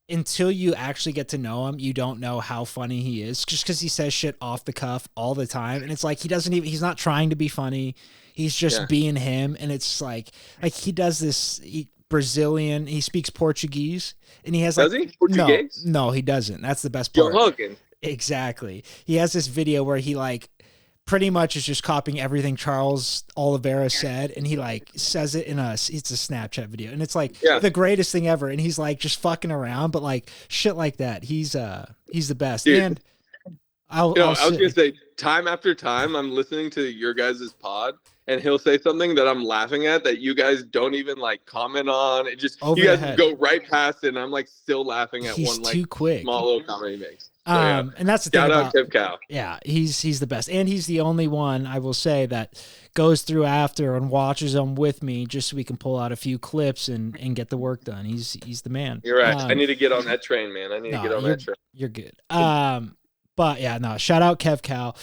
until you actually get to know him, you don't know how funny he is, just because he says shit off the cuff all the time, and it's like he's not trying to be funny. He's just being him, and it's like he does this Brazilian. He speaks Portuguese, and he has does he? Portuguese? No, he doesn't. That's the best part. Jocko. Exactly. He has this video where he pretty much is just copying everything Charles Oliveira said, and he says it it's a Snapchat video, and it's the greatest thing ever. And he's just fucking around, but shit like that. He's the best. Dude. And I was gonna say, time after time, I'm listening to your guys' pod, and he'll say something that I'm laughing at that you guys don't even comment on. It just you guys go right past it, and I'm still laughing at one too quick. Small little comedy he makes. So, and that's the thing about Kev Cal. Yeah, he's the best, and he's the only one I will say that goes through after and watches them with me just so we can pull out a few clips and get the work done. He's the man. You're right. I need to get on that train, man. I need to get on that train. You're good. But yeah, no, shout out Kev Cal.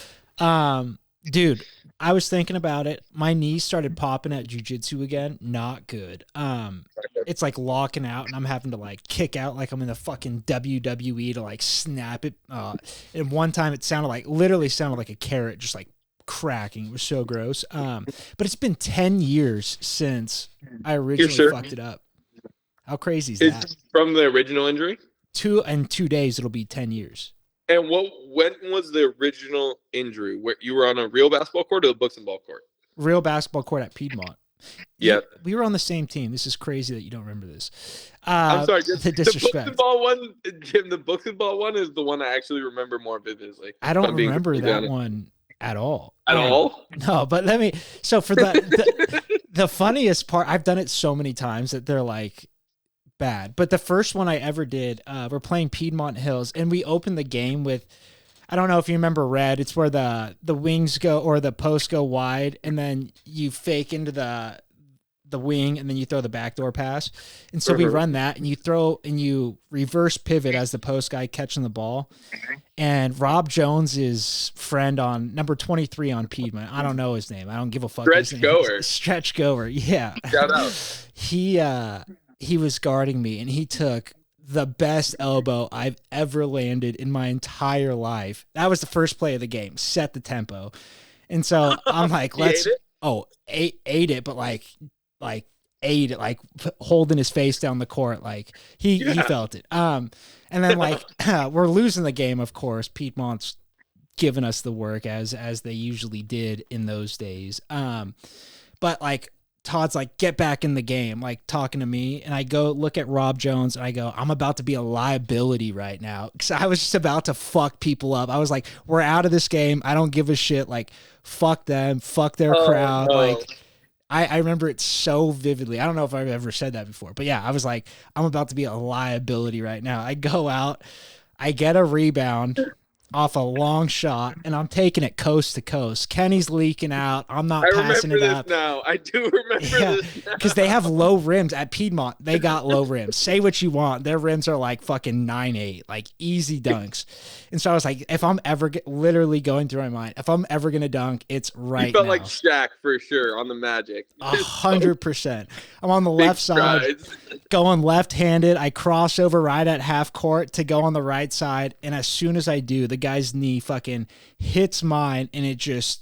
Dude, I was thinking about it. My knees started popping at jiu-jitsu again. Not good. It's locking out, and I'm having to kick out like I'm in the fucking WWE to snap it. And one time it literally sounded like a carrot just cracking. It was so gross. But it's been 10 years since I originally fucked it up. How crazy is that? It's from the original injury? 2 days it'll be 10 years. And when was the original injury? Where you were on a real basketball court or the books and ball court? Real basketball court at Piedmont. Yeah. We were on the same team. This is crazy that you don't remember this. I'm sorry. The disrespect. The ball one, Jim. The books and ball one is the one I actually remember more vividly. I don't remember that one at all. At all? No, but let me. So for the funniest part, I've done it so many times that they're like bad. But the first one I ever did, we're playing Piedmont Hills, and we opened the game with, I don't know if you remember red. It's where the wings go or the posts go wide, and then you fake into the wing, and then you throw the backdoor pass. And so we run that, and you throw and you reverse pivot as the post guy catching the ball. And Rob Jones's friend on number 23 on Piedmont, I don't know his name. I don't give a fuck. Stretch goer. Yeah. Shout out. He was guarding me, and he took the best elbow I've ever landed in my entire life. That was the first play of the game. Set the tempo. And so I'm like, ate it, but like ate it, like holding his face down the court. Like he felt it. And then like, we're losing the game. Of course, Piedmont's giving us the work as they usually did in those days. But like, Todd's like, get back in the game, like talking to me. And I go look at Rob Jones and I go, I'm about to be a liability right now. Cause I was just about to fuck people up. I was like, we're out of this game. I don't give a shit. Like, fuck them, fuck their crowd. No. Like, I remember it so vividly. I don't know if I've ever said that before, but yeah, I was like, I'm about to be a liability right now. I go out, I get a rebound off a long shot, and I'm taking it coast to coast. Kenny's leaking out. I'm not passing it up. Now. I do remember this because they have low rims at Piedmont. They got low rims. Say what you want. Their rims are like fucking 9.8, like easy dunks. And so I was like, if I'm ever literally going through my mind, if I'm ever going to dunk, it's right now. You felt like Shaq for sure on the Magic. 100%. I'm on the left side, going left-handed. I cross over right at half court to go on the right side. And as soon as I do, the guy's knee fucking hits mine, and it just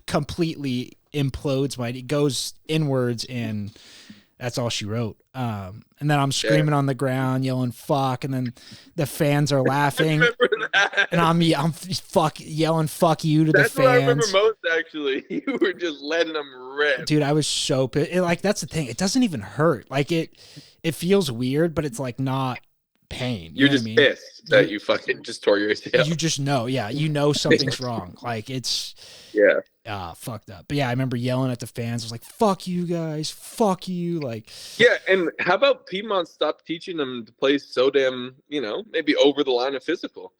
completely implodes mine. It goes inwards, and that's all she wrote. And then I'm screaming on the ground, yelling "fuck," and then the fans are laughing, and I'm yelling "fuck" you to that's the fans. That's what I remember most. Actually, you were just letting them rip, dude. I was so pissed. Like, that's the thing. It doesn't even hurt. Like it feels weird, but it's like not pain. You're just pissed that you fucking just tore your ACL. You just know, you know something's wrong. Like it's fucked up. But yeah, I remember yelling at the fans. I was like, "Fuck you guys, fuck you!" Like, yeah. And how about Piedmont stopped teaching them to play so damn, maybe over the line of physical?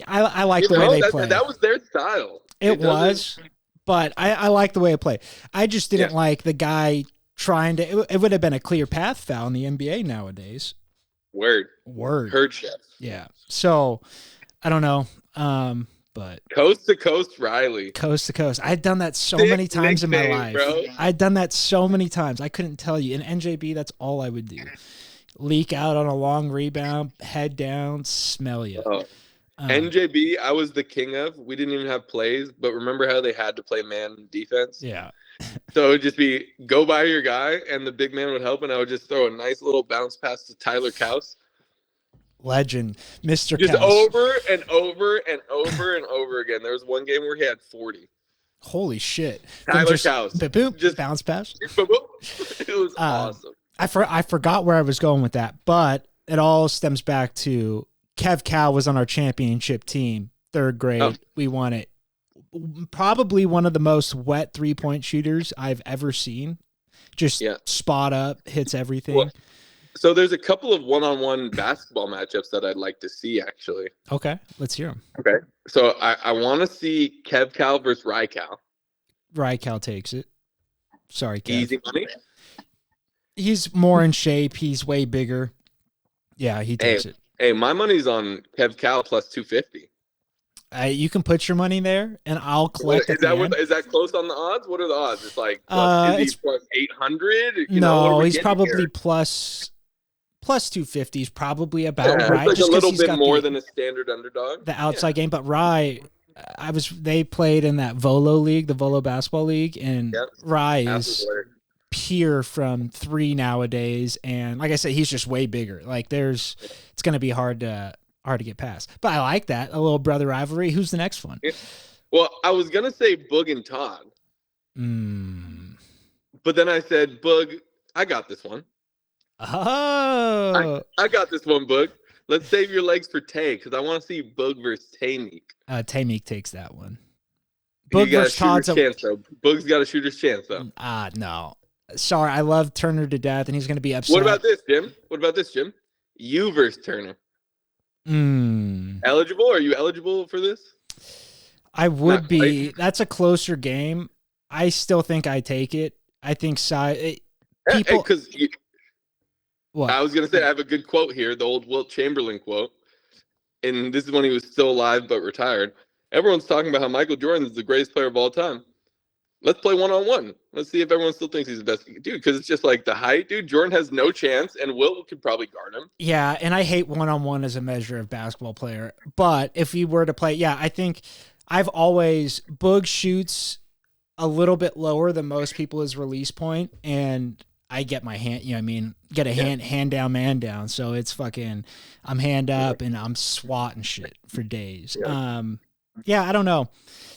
I like the way they played. That was their style. It was, but I like the way it played. I just didn't like the guy trying to. It would have been a clear path foul in the NBA nowadays. Word. Heard chef. Yeah. So I don't know. But coast to coast, Riley. Coast to coast. I'd done that so many times in my life. Bro. I'd done that so many times. I couldn't tell you. In NJB, that's all I would do. Leak out on a long rebound, head down, smell you. NJB, I was the king of. We didn't even have plays, but remember how they had to play man defense? Yeah. So it would just be go by your guy, and the big man would help, and I would just throw a nice little bounce pass to Tyler Kaus. Legend, Mr. Just Kaus. over and over and over and over again. There was one game where he had 40. Holy shit. Tyler Kaus. Boom, just bounce pass. It was awesome. I forgot where I was going with that, but it all stems back to Kev Cal was on our championship team, 3rd grade. We won it. Probably one of the most wet 3-point shooters I've ever seen. Just spot up, hits everything. Well, so there's a couple of one-on-one basketball matchups that I'd like to see, actually. Okay, let's hear them. Okay, so I want to see Kev Cal versus Ry Cal. Ry Cal takes it. Sorry, Kev. Easy money? He's more in shape. He's way bigger. Yeah, he takes it. Hey, my money's on Kev Cal plus 250. You can put your money there, and I'll collect. Is that close on the odds? What are the odds? It's like is he plus 800? No, he's probably plus 250 is probably about right. It's like a little bit more than a standard underdog. The outside game, but Rye, they played in that Volo league, the Volo basketball league, and Rye is pure from 3 nowadays. And like I said, he's just way bigger. Like it's going to be hard to get past. But I like that. A little brother rivalry. Who's the next one? Well, I was going to say Boog and Todd. But then I said, Boog, I got this one. Oh, I got this one, Boog. Let's save your legs for Tay because I want to see Boog versus Tay-Meek. Tay-Meek takes that one. Boog Boog got a versus Todd's shooter's chance, though. Boog's got a shooter's chance, though. No. Sorry, I love Turner to death, and he's going to be upset. What about this, Jim? You versus Turner. Eligible? Are you eligible for this? I would be. That's a closer game. I still think I take it. I think people. Because What? I was gonna say I have a good quote here, the old Wilt Chamberlain quote, and this is when he was still alive but retired. Everyone's talking about how Michael Jordan is the greatest player of all time. Let's play 1-on-1. Let's see if everyone still thinks he's the best dude. Because it's just like the height, dude. Jordan has no chance, and Wilt could probably guard him. Yeah, and I hate 1-on-1 as a measure of basketball player. But if we were to play, I think Boog shoots a little bit lower than most people his release point, and I get my hand, get a hand down, man down. So it's fucking, I'm hand up and I'm swatting shit for days. Yeah. I don't know.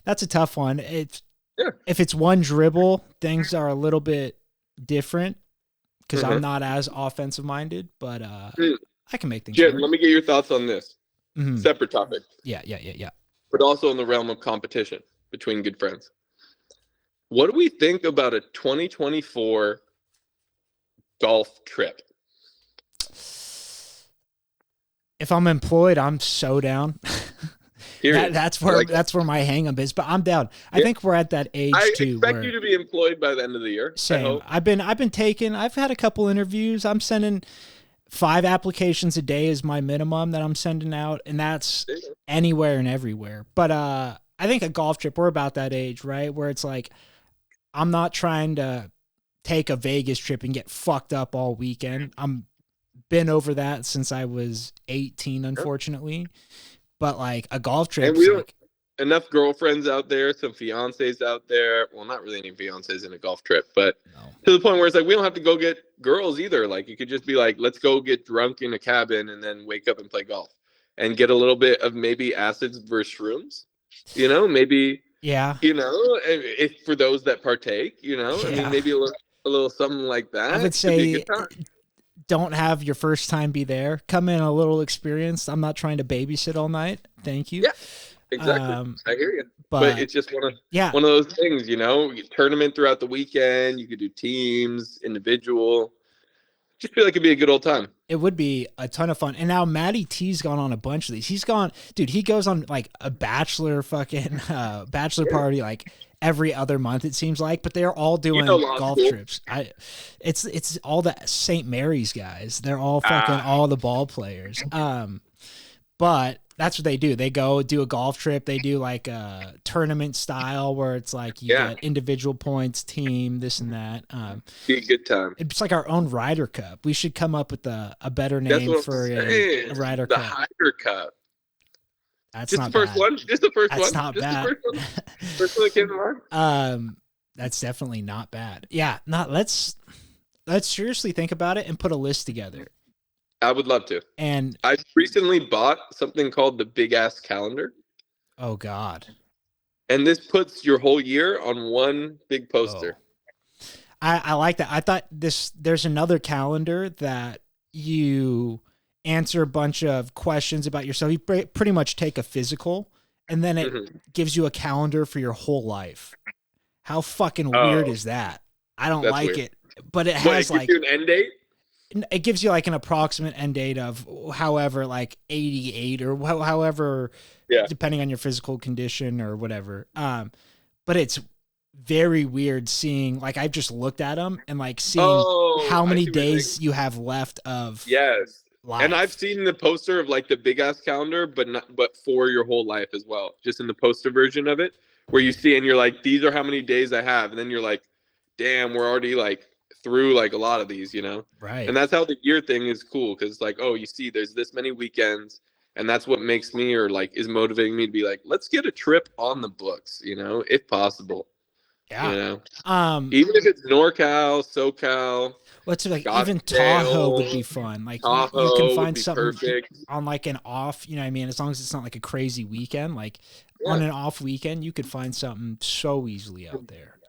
That's a tough one. If it's one dribble, things are a little bit different because I'm not as offensive minded, but I can make things Jim, work. let me get your thoughts on this. Separate topic. Yeah. But also in the realm of competition between good friends. What do we think about a 2024 golf trip? If I'm employed, I'm so down. That's where my hang up is, but I'm down. I think we're at that age too. I expect you to be employed by the end of the year. Same. I've had a couple interviews. I'm sending 5 applications a day is my minimum that I'm sending out, and that's anywhere and everywhere. But I think a golf trip, we're about that age, right? Where it's like, I'm not trying to take a Vegas trip and get fucked up all weekend. I'm been over that since I was 18, unfortunately. But like a golf trip, and we don't enough girlfriends out there, some fiancés out there. Well, not really any fiancés in a golf trip, but to the point where it's like we don't have to go get girls either. Like it could just be like, let's go get drunk in a cabin and then wake up and play golf and get a little bit of maybe acids versus shrooms. Maybe. Yeah. If for those that partake, I mean, maybe a little something like that. I would say don't have your first time be there. Come in a little experienced. I'm not trying to babysit all night. Thank you. Yeah, exactly. I hear you. But it's just one of those things, tournament throughout the weekend. You could do teams, individual. Just feel like it'd be a good old time. It would be a ton of fun. And now Matty T's gone on a bunch of these. He goes on like a bachelor party like every other month, it seems like, but they're all doing golf trips. It's all the St. Mary's guys. They're all fucking all the ball players. But that's what they do. They go do a golf trip. They do like a tournament style where it's like you get individual points, team, this and that. Be a good time. It's like our own Ryder Cup. We should come up with a better name for a Ryder Cup. The Ryder Cup. That's just not the first bad. one. Just the first That's one. Not just bad. The first one. First one that came to mind. That's definitely not bad. Yeah. Let's seriously think about it and put a list together. I would love to. And I recently bought something called the Big Ass Calendar. Oh God. And this puts your whole year on one big poster. Oh. I like that. I thought there's another calendar that you answer a bunch of questions about yourself. You pretty much take a physical and then it gives you a calendar for your whole life. How fucking weird is that? I don't like weird. It, but it has like an end date. It gives you like an approximate end date of however, like 88 or however, depending on your physical condition or whatever. But it's very weird seeing, like, I've just looked at them and like seeing how many days you have left of life. And I've seen the poster of like the Big Ass Calendar, but for your whole life as well, just in the poster version of it, where you see and you're like, these are how many days I have, and then you're like, damn, we're already like through like a lot of these, right? And that's how the year thing is cool, because like, you see there's this many weekends, and that's what makes me or like is motivating me to be like, let's get a trip on the books, if possible. Even if it's NorCal, SoCal, what's like even Tahoe would be fun. Like you can find something perfect on like an off, what I mean, as long as it's not like a crazy weekend, like on an off weekend, you could find something so easily out there.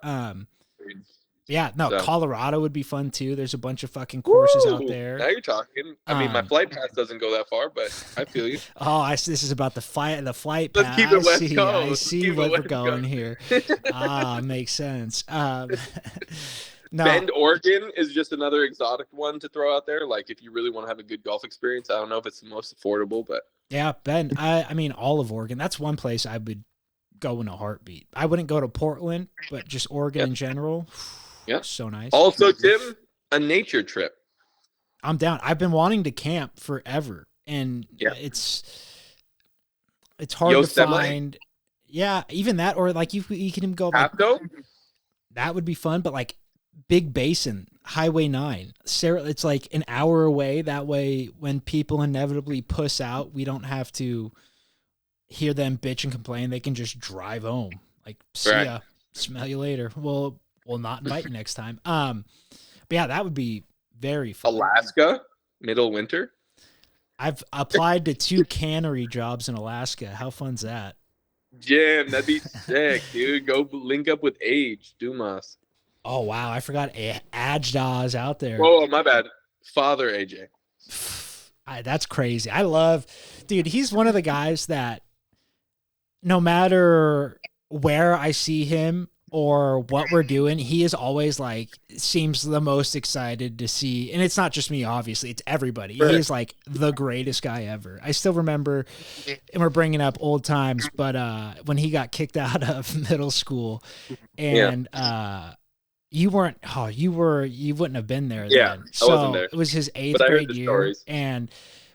Yeah, no, So. Colorado would be fun too. There's a bunch of fucking courses out Woo! there. Now you're talking. I mean, my flight pass doesn't go that far, but I feel you. Oh, this is about the flight Let's path. keep it West I Coast. see Keep it what we're West going Coast. here. Makes sense. No, Bend, Oregon is just another exotic one to throw out there. Like, if you really want to have a good golf experience, I don't know if it's the most affordable, but yeah, Bend. I mean, all of Oregon. That's one place I would go in a heartbeat. I wouldn't go to Portland, but just Oregon in general. Yeah, so nice. Also, Tim, a nature trip. I'm down. I've been wanting to camp forever, and it's hard to find. Yeah, even that, or like you can even go like that would be fun, but like Big Basin, Highway 9, Sarah, it's like an hour away. That way, when people inevitably puss out, we don't have to hear them bitch and complain. They can just drive home. Like, see ya, smell you later. We'll not invite you next time. But yeah, that would be very fun. Alaska, middle winter. I've applied to 2 cannery jobs in Alaska. How fun's that? Jim, that'd be sick, dude. Go link up with Age Dumas. Oh wow, I forgot Ajdaw's out there. Whoa, my bad. Father AJ. That's crazy. I love, dude. He's one of the guys that, no matter where I see him or what we're doing, he is always like, seems the most excited to see. And it's not just me, obviously, it's everybody. He is like the greatest guy ever. I still remember, and we're bringing up old times, but when he got kicked out of middle school, and you weren't, you wouldn't have been there then. So I wasn't there. It was his 8th grade year. Stories. And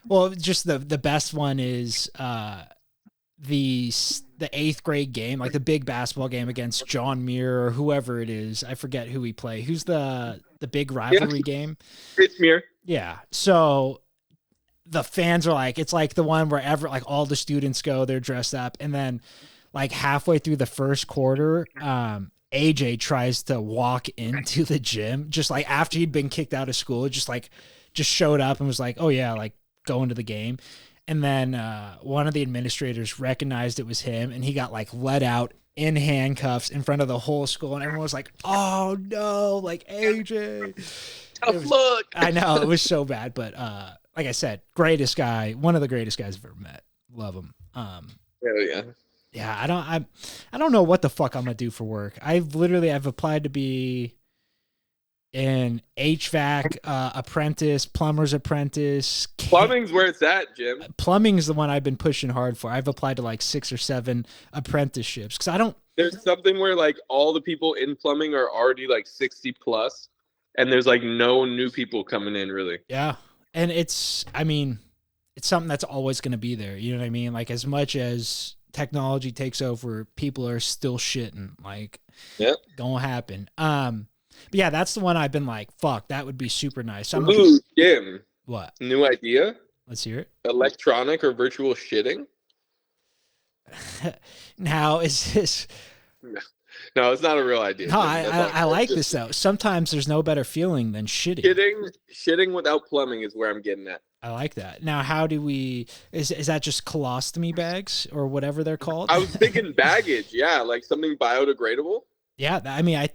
well, just the best one is the 8th grade game, like the big basketball game against John Muir or whoever it is. I forget who we play. Who's the big rivalry game? It's Muir. Yeah. So the fans are like, it's like the one where like all the students go, they're dressed up, and then like halfway through the first quarter, AJ tries to walk into the gym, just like after he'd been kicked out of school, just showed up and was like, oh yeah, like going to the game. And then one of the administrators recognized it was him, and he got like let out in handcuffs in front of the whole school, and everyone was like, oh no, like AJ. Tough luck. I know, it was so bad, but like I said, greatest guy, one of the greatest guys I've ever met. Love him. Yeah. Yeah, I don't know what the fuck I'm gonna do for work. I've applied to be an HVAC apprentice, plumber's apprentice. Plumbing's where it's at, Jim. Plumbing's the one I've been pushing hard for. I've applied to like 6 or 7 apprenticeships because I don't. There's something where like all the people in plumbing are already like 60 plus, and there's like no new people coming in really. Yeah, and it's something that's always going to be there. You know what I mean? Like, as much as technology takes over, people are still shitting. Like, gonna happen. But yeah, that's the one I've been like, fuck, that would be super nice. Ooh, Jim. What? New idea? Let's hear it. Electronic or virtual shitting? Now, is this... No, it's not a real idea. No, I like this, though. Sometimes there's no better feeling than shitting. Shitting without plumbing is where I'm getting at. I like that. Now, how do we... Is that just colostomy bags or whatever they're called? I was thinking baggage. Yeah, like something biodegradable. Yeah, I mean,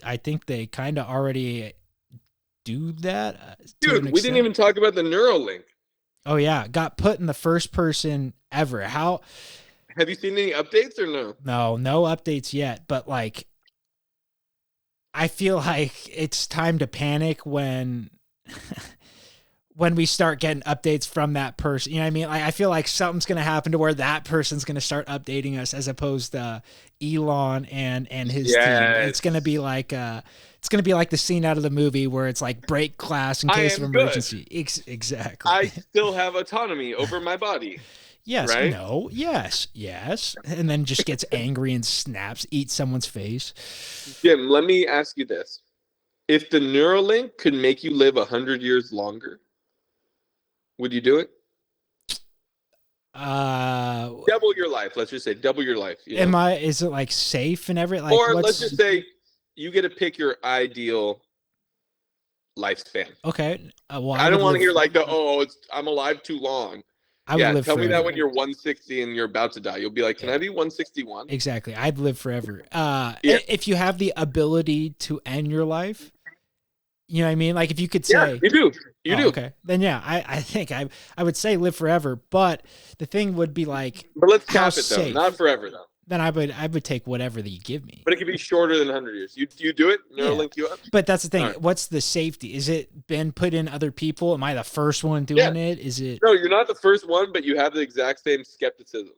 I think they kind of already do that. Dude, we didn't even talk about the Neuralink. Oh, yeah. Got put in the first person ever. How... Have you seen any updates or no? No updates yet. But like, I feel like it's time to panic when we start getting updates from that person. You know what I mean? Like, I feel like something's going to happen to where that person's going to start updating us, as opposed to Elon and his team. It's going to be like the scene out of the movie where it's like break glass in case of emergency. Exactly. I still have autonomy over my body. Yes, right? No, yes, and then just gets angry and snaps, eats someone's face. Jim, let me ask you this. If the Neuralink could make you live 100 years longer, would you do it? Double your life. Let's just say double your life. You know? Is it like safe and everything? Like, or let's just say you get to pick your ideal lifespan. Okay. Well, I don't want to hear like I'm alive too long. I would live tell me forever. that when you're 160 and you're about to die. You'll be like, can I be 161? Exactly. I'd live forever. Yeah. If you have the ability to end your life, you know what I mean? Like if you could say, Yeah, you do. You do. Okay. Then yeah, I think I would say live forever, but the thing would be like, But let's how cap it though. safe? Not forever though. Then I would take whatever that you give me. But it could be shorter than 100 years. You do it? Neuralink you up? But that's the thing. All right. What's the safety? Is it been put in other people? Am I the first one doing it? Is it? No, you're not the first one, but you have the exact same skepticism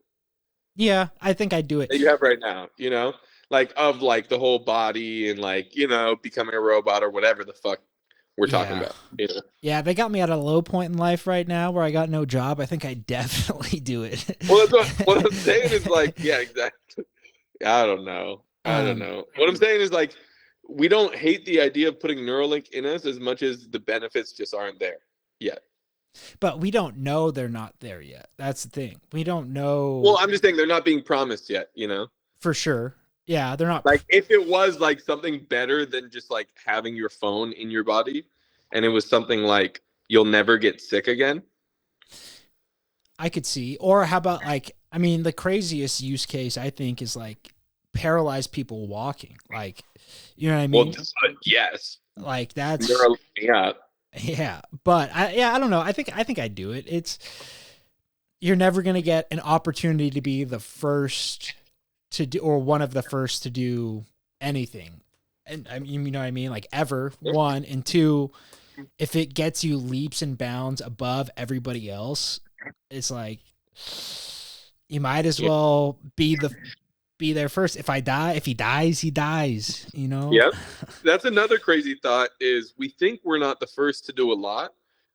Yeah, I think I'd do it. that you have right now, you know? Like of like the whole body and like, you know, becoming a robot or whatever the fuck we're talking about. You know? Yeah, they got me at a low point in life right now where I got no job. I think I'd definitely do it. Well, that's what I'm saying is like, yeah, exactly. I don't know. What I'm saying is like, we don't hate the idea of putting Neuralink in us as much as the benefits just aren't there yet. But we don't know they're not there yet. That's the thing. We don't know. Well, I'm just saying they're not being promised yet, you know? For sure. Yeah, they're not. Like if it was like something better than just like having your phone in your body and it was something like you'll never get sick again. I could see. Or how about like, I mean, the craziest use case I think is like paralyzed people walking. Like, you know what I mean? Well, yes. Like that's yeah. Yeah. But I don't know. I think I'd do it. You're never gonna get an opportunity to be the first to do or one of the first to do anything. And I mean, you know what I mean? Like ever, one, and two, if it gets you leaps and bounds above everybody else, it's like you might as well be there first. If he dies, he dies, you know? Yeah. That's another crazy thought is we think we're not the first to do a lot,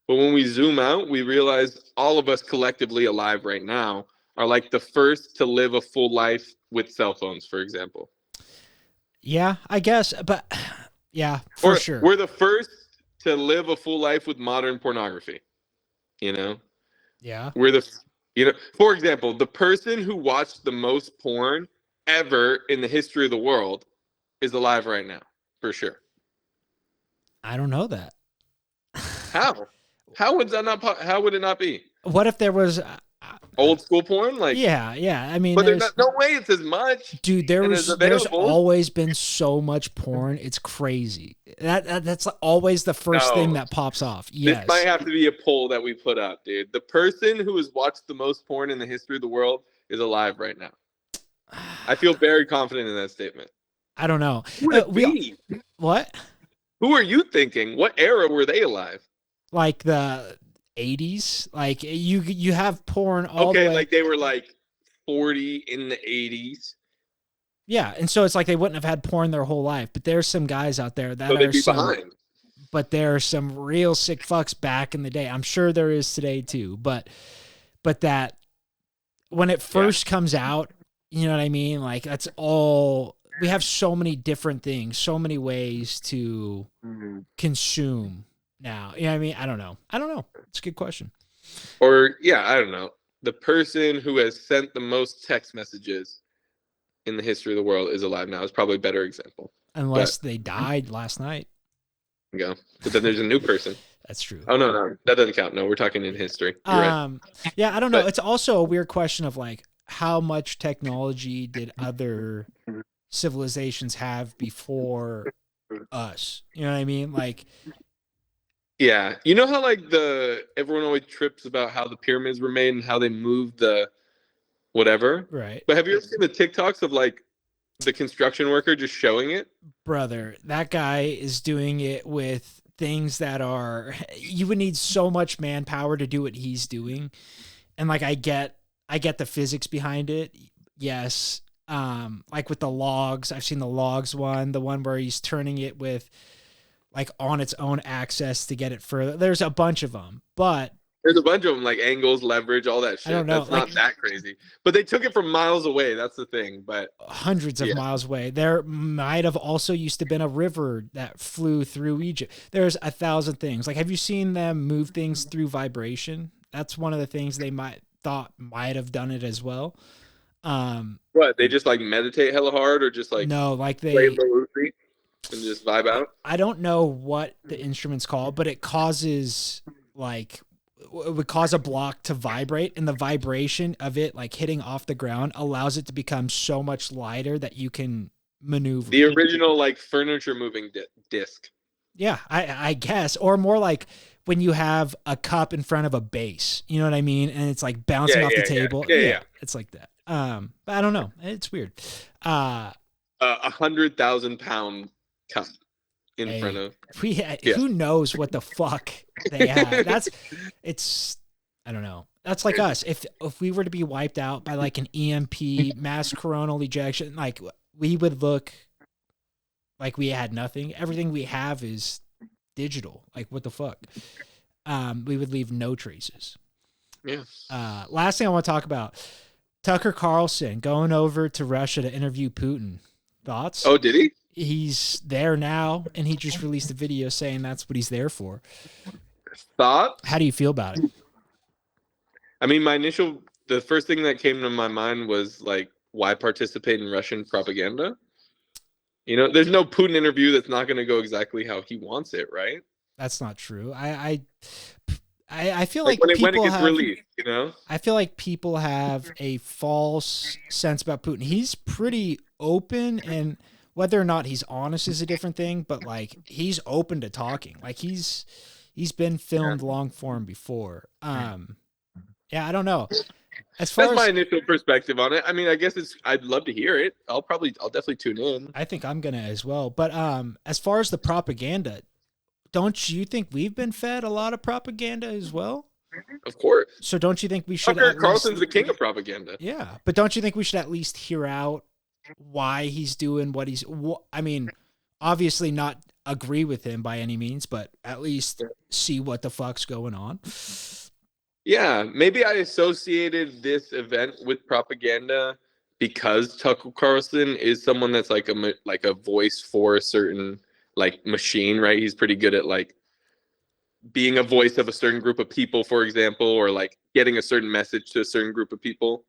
but when we zoom out, we realize all of us collectively alive right now are like the first to live a full life with cell phones, for example. Yeah, I guess, but yeah, for sure. We're the first to live a full life with modern pornography, you know? Yeah. For example, the person who watched the most porn ever in the history of the world is alive right now, for sure. I don't know that. How? How would it not be? What if there was old school porn? Like yeah. I mean, but there's no way it's as much. Dude, there's always been so much porn. It's crazy. That's always the first thing that pops off. Yes. This might have to be a poll that we put up, dude. The person who has watched the most porn in the history of the world is alive right now. I feel very confident in that statement. I don't know. Who would it be? What? Who are you thinking? What era were they alive? Like the 80s? Like you have porn all the way. Like they were like 40 in the 80s. Yeah, and so it's like they wouldn't have had porn their whole life, but there's some guys out there that they'd be behind. But there are some real sick fucks back in the day. I'm sure there is today too, but that when it first comes out, you know what I mean? Like that's all we have. So many different things, so many ways to consume now. You know what I mean? I don't know. It's a good question. Or I don't know. The person who has sent the most text messages in the history of the world is alive now. Is probably a better example. Unless they died last night. Go. But then there's a new person. That's true. Oh no, that doesn't count. No, we're talking in history. You're right. Yeah, I don't know. It's also a weird question of like how much technology did other civilizations have before us? You know what I mean? Like, yeah, you know how like everyone always trips about how the pyramids were made and how they moved the whatever, right? But have you ever seen the TikToks of like the construction worker just showing it? Brother, that guy is doing it with things that you would need so much manpower to do what he's doing, and like I get the physics behind it. Yes. Like with the logs, I've seen the logs one, the one where he's turning it with like on its own axis to get it further. There's a bunch of them, but there's a bunch of them like angles, leverage, all that shit. I don't know. That's not that crazy, but they took it from miles away. That's the thing, but hundreds of miles away. There might have also used to been a river that flew through Egypt. There's 1,000 things. Like, have you seen them move things through vibration? That's one of the things they might have done it as well. What, they just like meditate hella hard or just like no, like they play low and just vibe out? I don't know what the instrument's called, but it causes like it would cause a block to vibrate, and the vibration of it like hitting off the ground allows it to become so much lighter that you can maneuver. The original like furniture moving disc. Yeah, I guess, or more like when you have a cup in front of a base, you know what I mean, and it's like bouncing off the table. Yeah, it's like that. But I don't know, it's weird. 100,000 pound cup in front of. Who knows what the fuck they have? I don't know. That's like us. If we were to be wiped out by like an EMP, mass coronal ejection, like we would look like we had nothing. Everything we have is digital. Like what the fuck? We would leave no traces. Yeah. Last thing I want to talk about, Tucker Carlson going over to Russia to interview Putin. Thoughts? Oh, did he? He's there now, and he just released a video saying that's what he's there for. Thought? How do you feel about it? I mean, the first thing that came to my mind was like, why participate in Russian propaganda? You know, there's no Putin interview that's not going to go exactly how he wants it, right? That's not true. I feel like when it people gets have, released, you know? I feel like people have a false sense about Putin. He's pretty open, and whether or not he's honest is a different thing, but like he's open to talking. Like he's been filmed long form before. Yeah, I don't know. That's my initial perspective on it. I mean, I guess I'd love to hear it. I'll definitely tune in. I think I'm gonna as well. But as far as the propaganda, don't you think we've been fed a lot of propaganda as well? Of course. So don't you think we should? Tucker Carlson's the king of propaganda. Yeah, but don't you think we should at least hear out why he's doing what he's? I mean, obviously not agree with him by any means, but at least see what the fuck's going on. Yeah, maybe I associated this event with propaganda because Tucker Carlson is someone that's like a voice for a certain like machine, right? He's pretty good at like being a voice of a certain group of people, for example, or like getting a certain message to a certain group of people.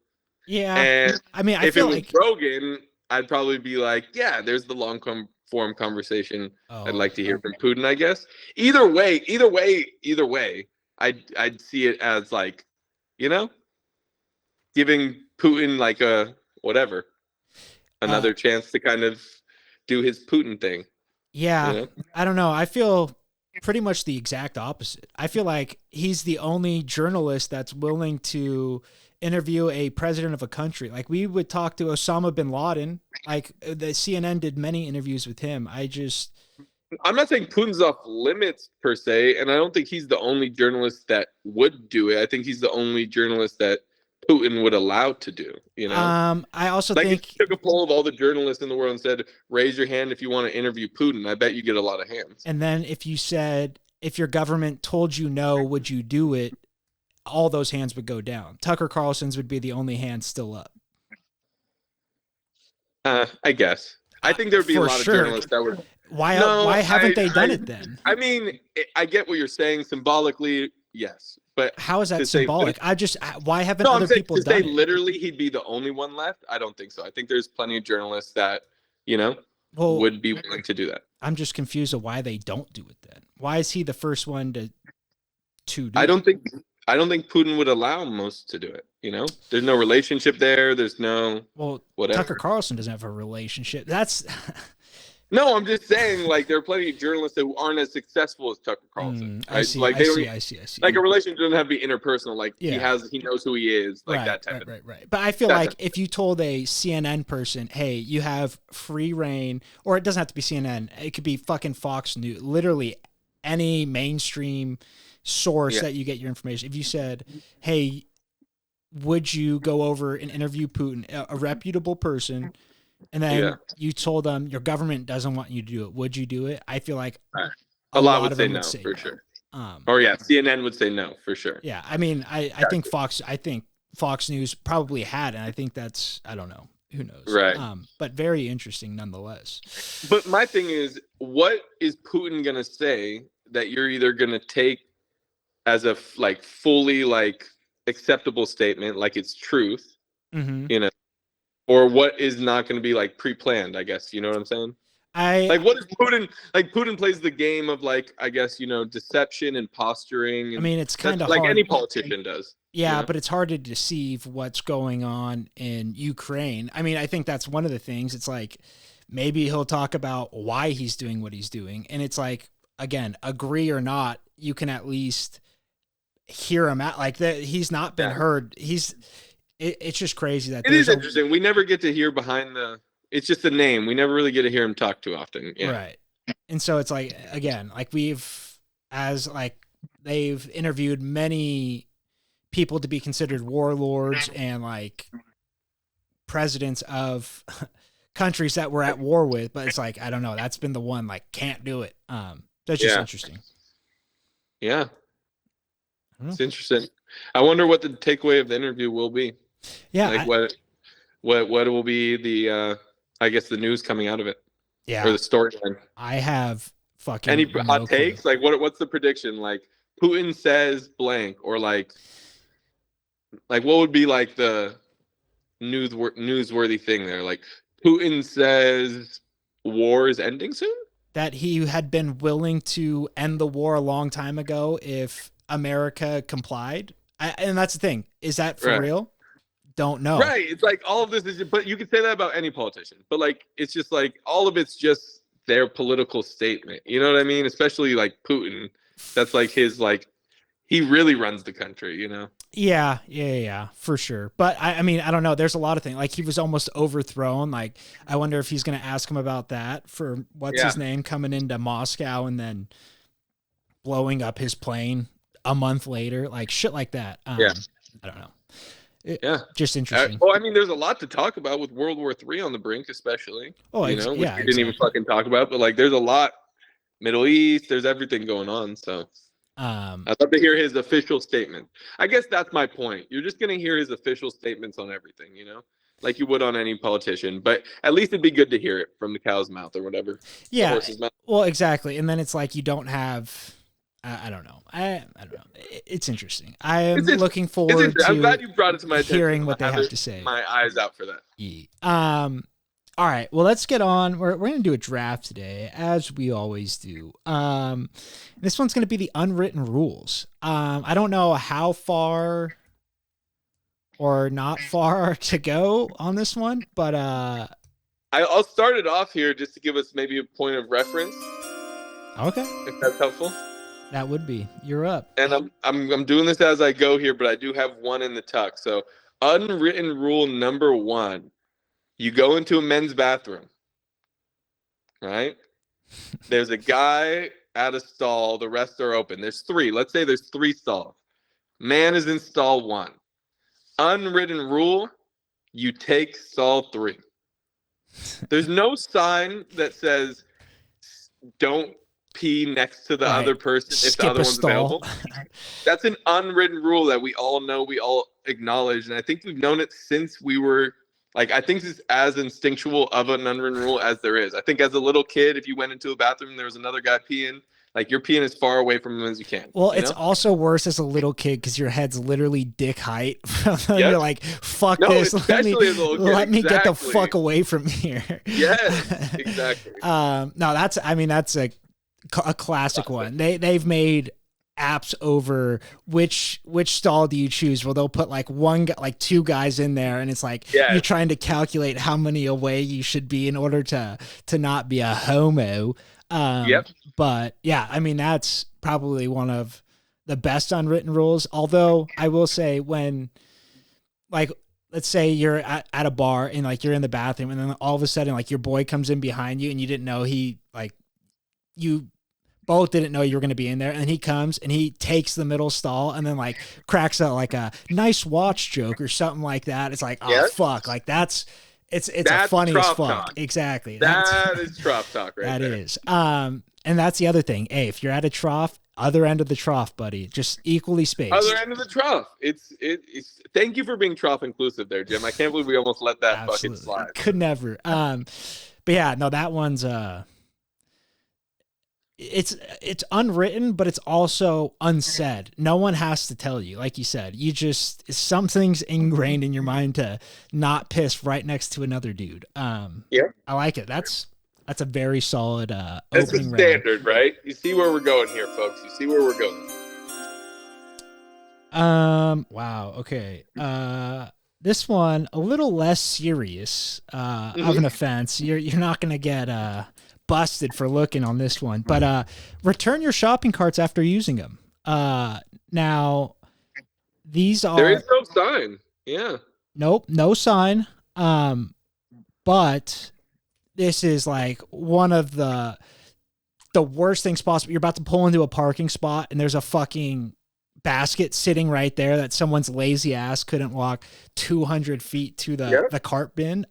Yeah, and I mean, if it was Rogan, I'd probably be like, yeah, there's the long form conversation I'd like to hear from Putin, I guess. Either way, I'd see it as like, you know, giving Putin like another chance to kind of do his Putin thing. Yeah, you know? I don't know. I feel pretty much the exact opposite. I feel like he's the only journalist that's willing to interview a president of a country. Like we would talk to Osama bin Laden. Like the CNN did many interviews with him. I'm not saying Putin's off limits per se, and I don't think he's the only journalist that would do it. I think he's the only journalist that Putin would allow to do, you know? I also think if you took a poll of all the journalists in the world and said, raise your hand if you want to interview Putin, I bet you get a lot of hands. And then if you said, if your government told you no, would you do it? All those hands would go down. Tucker Carlson's would be the only hand still up. I guess. I think there would be a lot of journalists that would. Why haven't they done it then? I mean, I get what you're saying symbolically, yes. But how is that symbolic? Why haven't other people done it? Literally he'd be the only one left? I don't think so. I think there's plenty of journalists that, you know, would be willing to do that. I'm just confused of why they don't do it then. Why is he the first one to do it? I don't think Putin would allow most to do it, you know? There's no relationship there. There's no whatever. Tucker Carlson doesn't have a relationship. That's No, I'm just saying, like, there are plenty of journalists that aren't as successful as Tucker Carlson. Right? I see. Like, a relationship doesn't have to be interpersonal. Like, he knows who he is, like that type of thing. Right. But I feel like if you told a CNN person, hey, you have free reign, or it doesn't have to be CNN, it could be fucking Fox News, literally any mainstream source that you get your information. If you said, hey, would you go over and interview Putin, a reputable person, and then you told them your government doesn't want you to do it, would you do it? I feel like a lot would say no, for sure. CNN would say no for sure. Yeah, I mean, I think Fox News probably had, and I think that's, I don't know, who knows, right? But very interesting nonetheless. But my thing is, what is Putin gonna say that you're either gonna take as a fully acceptable statement, like it's truth, you know? Or what is not going to be like pre-planned, I guess. You know what I'm saying? Like, what is Putin? Like, Putin plays the game of, like, I guess, deception and posturing. And I mean, it's kind of like hard. any politician does. Yeah, but it's hard to deceive what's going on in Ukraine. I mean, I think that's one of the things. It's like maybe he'll talk about why he's doing what he's doing. And it's like, again, agree or not, you can at least hear him out. Like, that he's not been heard. It's just crazy that it is interesting. We never get to hear behind the. It's just a name. We never really get to hear him talk too often. Yeah. Right. And so it's like, again, like they've interviewed many people to be considered warlords and like presidents of countries that we're at war with, but it's like, I don't know, that's been the one, like, can't do it. That's just interesting. Yeah. It's interesting. I wonder what the takeaway of the interview will be. Yeah. Like what will be the, I guess the news coming out of it. Yeah. Or the storyline. I have fucking any hot takes? Like what's the prediction? Like Putin says blank, or like what would be like the newsworthy thing there? Like Putin says war is ending soon? That he had been willing to end the war a long time ago if America complied. And that's the thing. Is that for real? Don't know. Right. It's like all of this is, but you could say that about any politician. But like, it's just like all of it's just their political statement. You know what I mean? Especially like Putin. That's like his, like, he really runs the country, Yeah, for sure. But I mean, I don't know. There's a lot of things. Like, he was almost overthrown. Like, I wonder if he's going to ask him about that for what's his name coming into Moscow and then blowing up his plane a month later, like shit like that. I don't know. Just interesting. Well, I mean, there's a lot to talk about with World War III on the brink, especially. Which we didn't even fucking talk about. But like, there's a lot. Middle East, there's everything going on. So I'd love to hear his official statement. I guess that's my point. You're just gonna hear his official statements on everything, like you would on any politician. But at least it'd be good to hear it from the cow's mouth or whatever. Yeah. Horse's mouth. Well, exactly. And then it's like you don't have. I don't know. I don't know. It's interesting. I am looking forward to. I'm glad you brought it to my attention. Hearing what they have to say. My eyes out for that. Yeah. All right. Well, let's get on. We're going to do a draft today, as we always do. This one's going to be the unwritten rules. I don't know how far or not far to go on this one, but I'll start it off here just to give us maybe a point of reference. Okay. If that's helpful. That would be. You're up. And I'm doing this as I go here, but I do have one in the tuck. So, unwritten rule number 1. You go into a men's bathroom, right? There's a guy at a stall. The rest are open. There's 3. Let's say there's 3 stalls. Man is in stall 1. Unwritten rule, you take stall 3. There's no sign that says don't pee next to the other person if the other one's available. That's an unwritten rule that we all know, we all acknowledge. And I think we've known it since we were... Like, I think it's as instinctual of an unwritten rule as there is. I think as a little kid, if you went into a bathroom and there was another guy peeing, like, you're peeing as far away from him as you can. Well, it's also worse as a little kid because your head's literally dick height. You're like, fuck this. Let me get the fuck away from here. Yes, exactly. No, that's a classic one. They've made apps over which stall do you choose, where they'll put like 2 guys in there, and it's like you're trying to calculate how many away you should be in order to not be a homo. But yeah, I mean, that's probably one of the best unwritten rules. Although I will say, when, like, let's say you're at a bar and like you're in the bathroom, and then all of a sudden like your boy comes in behind you and you didn't know you both didn't know you were going to be in there, and he comes and he takes the middle stall and then like cracks out like a nice watch joke or something like that. It's like, oh fuck, like that's a funny as fuck. Talk. Exactly. That is trough talk right there. That is. And that's the other thing. Hey, if you're at a trough, other end of the trough, buddy, just equally spaced. Other end of the trough. It's thank you for being trough inclusive there, Jim. I can't believe we almost let that fucking slide. Could never. But yeah, no, that one's it's unwritten, but it's also unsaid. No one has to tell you. Like you said, something's ingrained in your mind to not piss right next to another dude. I like it. That's That's a very solid That's the opening round. standard, right? You see where we're going here, folks. You see where we're going. Wow. Okay. This one a little less serious of an offense. You're not gonna get busted for looking on this one, but return your shopping carts after using them. Now these are There is no sign. Yeah. nope, no sign. But this is like one of the worst things possible. You're about to pull into a parking spot and there's a fucking basket sitting right there that someone's lazy ass couldn't walk 200 feet to the cart bin.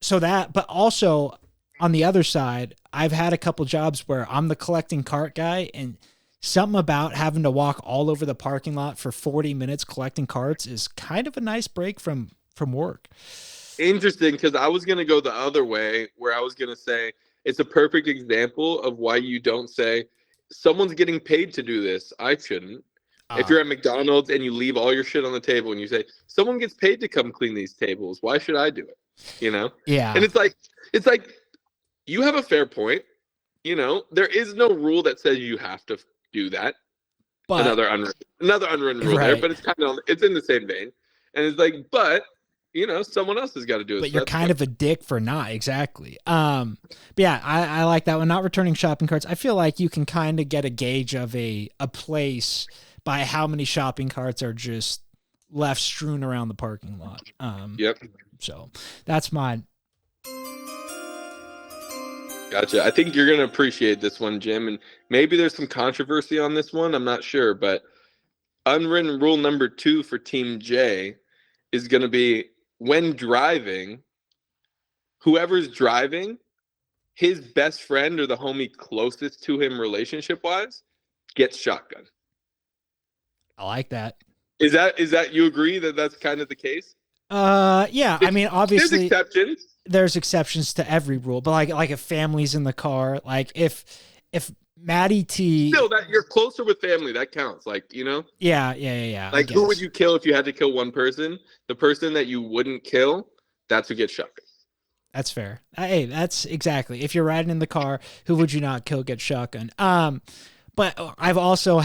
So that, but also on the other side, I've had a couple jobs where I'm the collecting cart guy, and something about having to walk all over the parking lot for 40 minutes collecting carts is kind of a nice break from work. Interesting, because I was going to go the other way, where I was going to say it's a perfect example of why you don't say, someone's getting paid to do this, I shouldn't. If you're at McDonald's and you leave all your shit on the table and you say, someone gets paid to come clean these tables, why should I do it? You know? Yeah. And it's like you have a fair point. You know, there is no rule that says you have to do that. But another unwritten rule there, but it's kind of, it's in the same vein. And it's like, but you know, someone else has got to do it. But you're kind of a dick for not. Exactly. But yeah, I like that one. Not returning shopping carts. I feel like you can kind of get a gauge of a place by how many shopping carts are just left strewn around the parking lot. Yep. So that's mine. Gotcha. I think you're going to appreciate this one, Jim. And maybe there's some controversy on this one. I'm not sure. But unwritten rule number 2 for Team J is going to be, when driving, whoever's driving, his best friend or the homie closest to him relationship-wise gets shotgun. I like that. Is that you agree that that's kind of the case? Yeah. I mean, obviously, there's exceptions to every rule, but like if family's in the car, like if Maddie T. Still, that you're closer with family, that counts. Like, you know? Yeah. Like, who would you kill if you had to kill one person? The person that you wouldn't kill, that's who gets shotgun. That's fair. Hey, that's exactly. If you're riding in the car, who would you not kill get shotgun? But I've also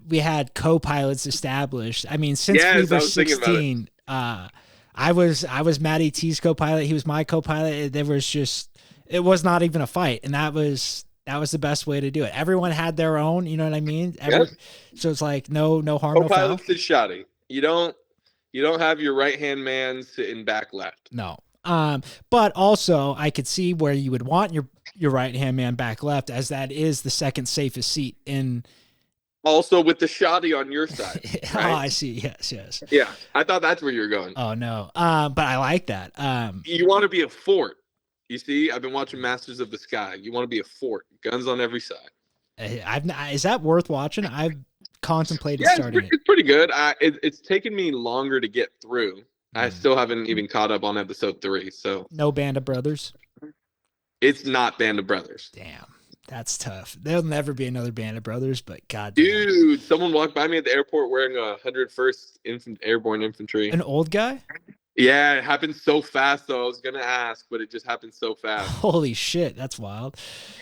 we had co-pilots established. I mean, since we were 16, I was Maddie T's co-pilot. He was my co-pilot. It was not even a fight. And that was the best way to do it. Everyone had their own, you know what I mean? So it's like no harm, no foul. Co-pilot's is shoddy. You don't have your right-hand man sitting back left. No. But also I could see where you would want your right-hand man back left, as that is the second safest seat in. Also with the shoddy on your side. Right? Oh, I see. Yes. Yeah. I thought that's where you were going. Oh no. But I like that. You want to be a fort. You see, I've been watching Masters of the Sky. You want to be a fort, guns on every side. Is that worth watching? I've contemplated starting it. It's pretty good. It's taken me longer to get through. I still haven't even caught up on episode 3. So no Band of Brothers. It's not Band of Brothers. Damn, that's tough. There'll never be another Band of Brothers. But goddamn, dude, someone walked by me at the airport wearing a 101st Airborne Infantry. An old guy. Yeah, it happened so fast, though. I was going to ask, but it just happened so fast. Holy shit, that's wild.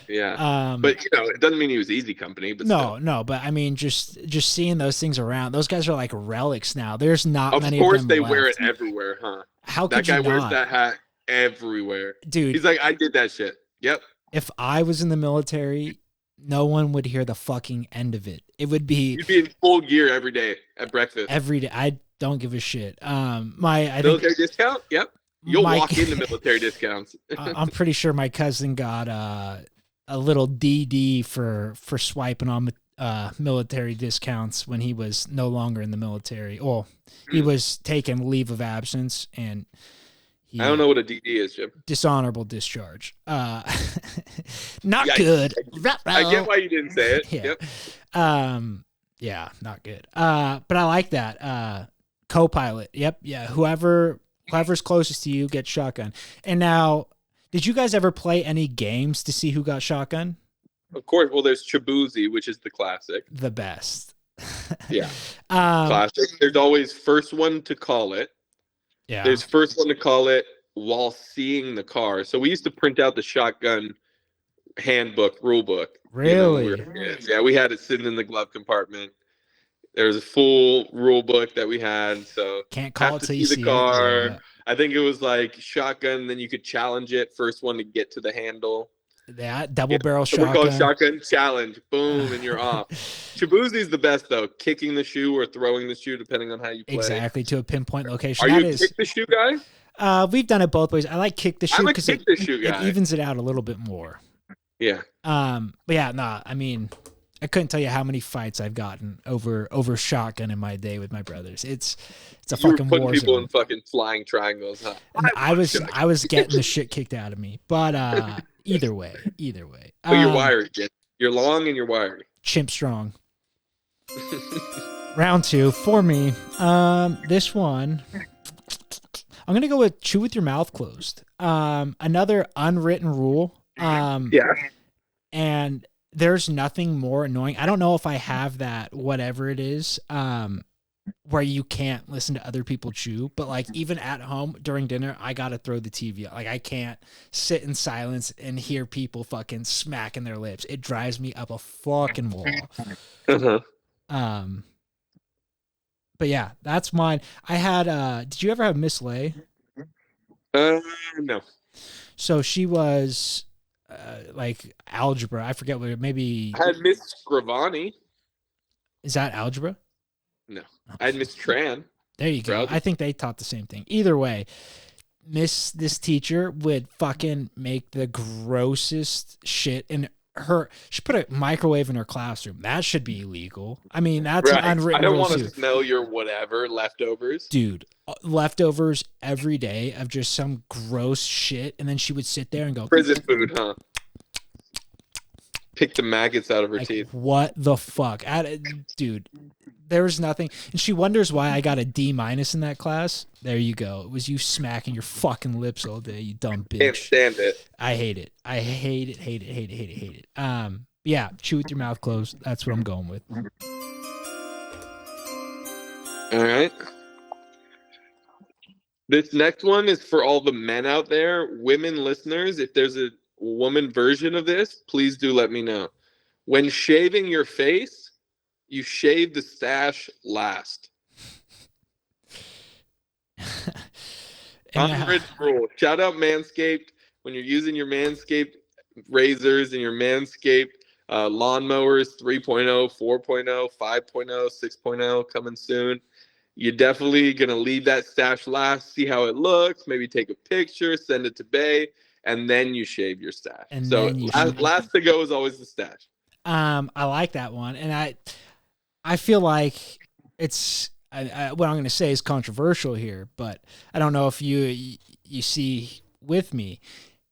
Yeah. But, you know, it doesn't mean he was easy company. But no, but I mean, just seeing those things around, those guys are like relics now. There's not many of them. Of course, they left. Wear it everywhere, huh? How could you not? That guy wears that hat everywhere. Dude. He's like, I did that shit. Yep. If I was in the military, no one would hear the fucking end of it. It would be. You'd be in full gear every day at breakfast. Every day. I don't give a shit. Military discount? Yep. You'll walk into military discounts. I'm pretty sure my cousin got a little DD for swiping on military discounts when he was no longer in the military. Well, he was taking leave of absence, and I don't know what a DD is, Jim. Dishonorable discharge. Not Yikes. Good. I get why you didn't say it. Yeah. Yep. Yeah, not good. But I like that. Co-pilot. Yep. Yeah. Whoever's closest to you gets shotgun. And now, did you guys ever play any games to see who got shotgun? Of course. Well, there's Chabuzi, which is the classic. The best. Yeah. Classic. There's always first one to call it. Yeah. There's first one to call it, while seeing the car. So we used to print out the shotgun handbook, rule book. When we were Really? kids. Yeah, we had it sitting in the glove compartment. There was a full rule book that we had. So Can't call have it to till see you the see car. it. Yeah. I think it was like shotgun, then you could challenge it. First one to get to the handle. That double barrel So we call it shotgun. shotgun challenge. Boom, and you're off. Shabuzi's the best though. Kicking the shoe or throwing the shoe, depending on how you play. Exactly, to a pinpoint location. Are That you a is, kick the shoe guy? we've done it both ways. I like kick the shoe I'm a because kick the shoe it guy. evens it out a little bit more. Yeah. But yeah, nah. I mean, I couldn't tell you how many fights I've gotten over shotgun in my day with my brothers. It's a You were fucking putting war people zone. in fucking flying triangles, huh? And I was getting the shit kicked out of me. But either way. But you're wiry, Jim. You're long and you're wiry. Chimp strong. Round 2 for me. This one, I'm gonna go with chew with your mouth closed. Another unwritten rule. Yeah. And there's nothing more annoying. I don't know if I have that, whatever it is, where you can't listen to other people chew, but like even at home during dinner, I gotta throw the TV out. Like I can't sit in silence and hear people fucking smacking their lips. It drives me up a fucking wall. Uh-huh. But yeah, that's mine. I had did you ever have Miss Lay? No. So she was like algebra. I forget what, maybe I had Miss Scrivani. is that algebra? No. I had Miss Tran. There you go. Algebra. I think they taught the same thing. Either way, this teacher would fucking make the grossest shit in her. She put a microwave in her classroom. That should be illegal. I mean, that's an unwritten I don't rule want too. to smell your whatever leftovers. Dude, leftovers every day of just some gross shit, and then she would sit there and go Prison food, huh? Pick the maggots out of her like, teeth. what the fuck? Dude, there was nothing. And she wonders why I got a D- in that class. There you go. It was you smacking your fucking lips all day, you dumb bitch. Can't stand it. I hate it. I hate it. Yeah, chew with your mouth closed. That's what I'm going with. All right. This next one is for all the men out there, women listeners. If there's a woman version of this, please do let me know. When shaving your face, you shave the stash last. Unwritten rule. Shout out Manscaped. When you're using your Manscaped razors and your Manscaped lawnmowers 3.0, 4.0, 5.0, 6.0 coming soon, you're definitely going to leave that stash last, see how it looks, maybe take a picture, send it to Bay, and then you shave your stash. And so then you last to go is always the stash. I like that one, and I feel like it's what I'm going to say is controversial here, but I don't know if you see with me.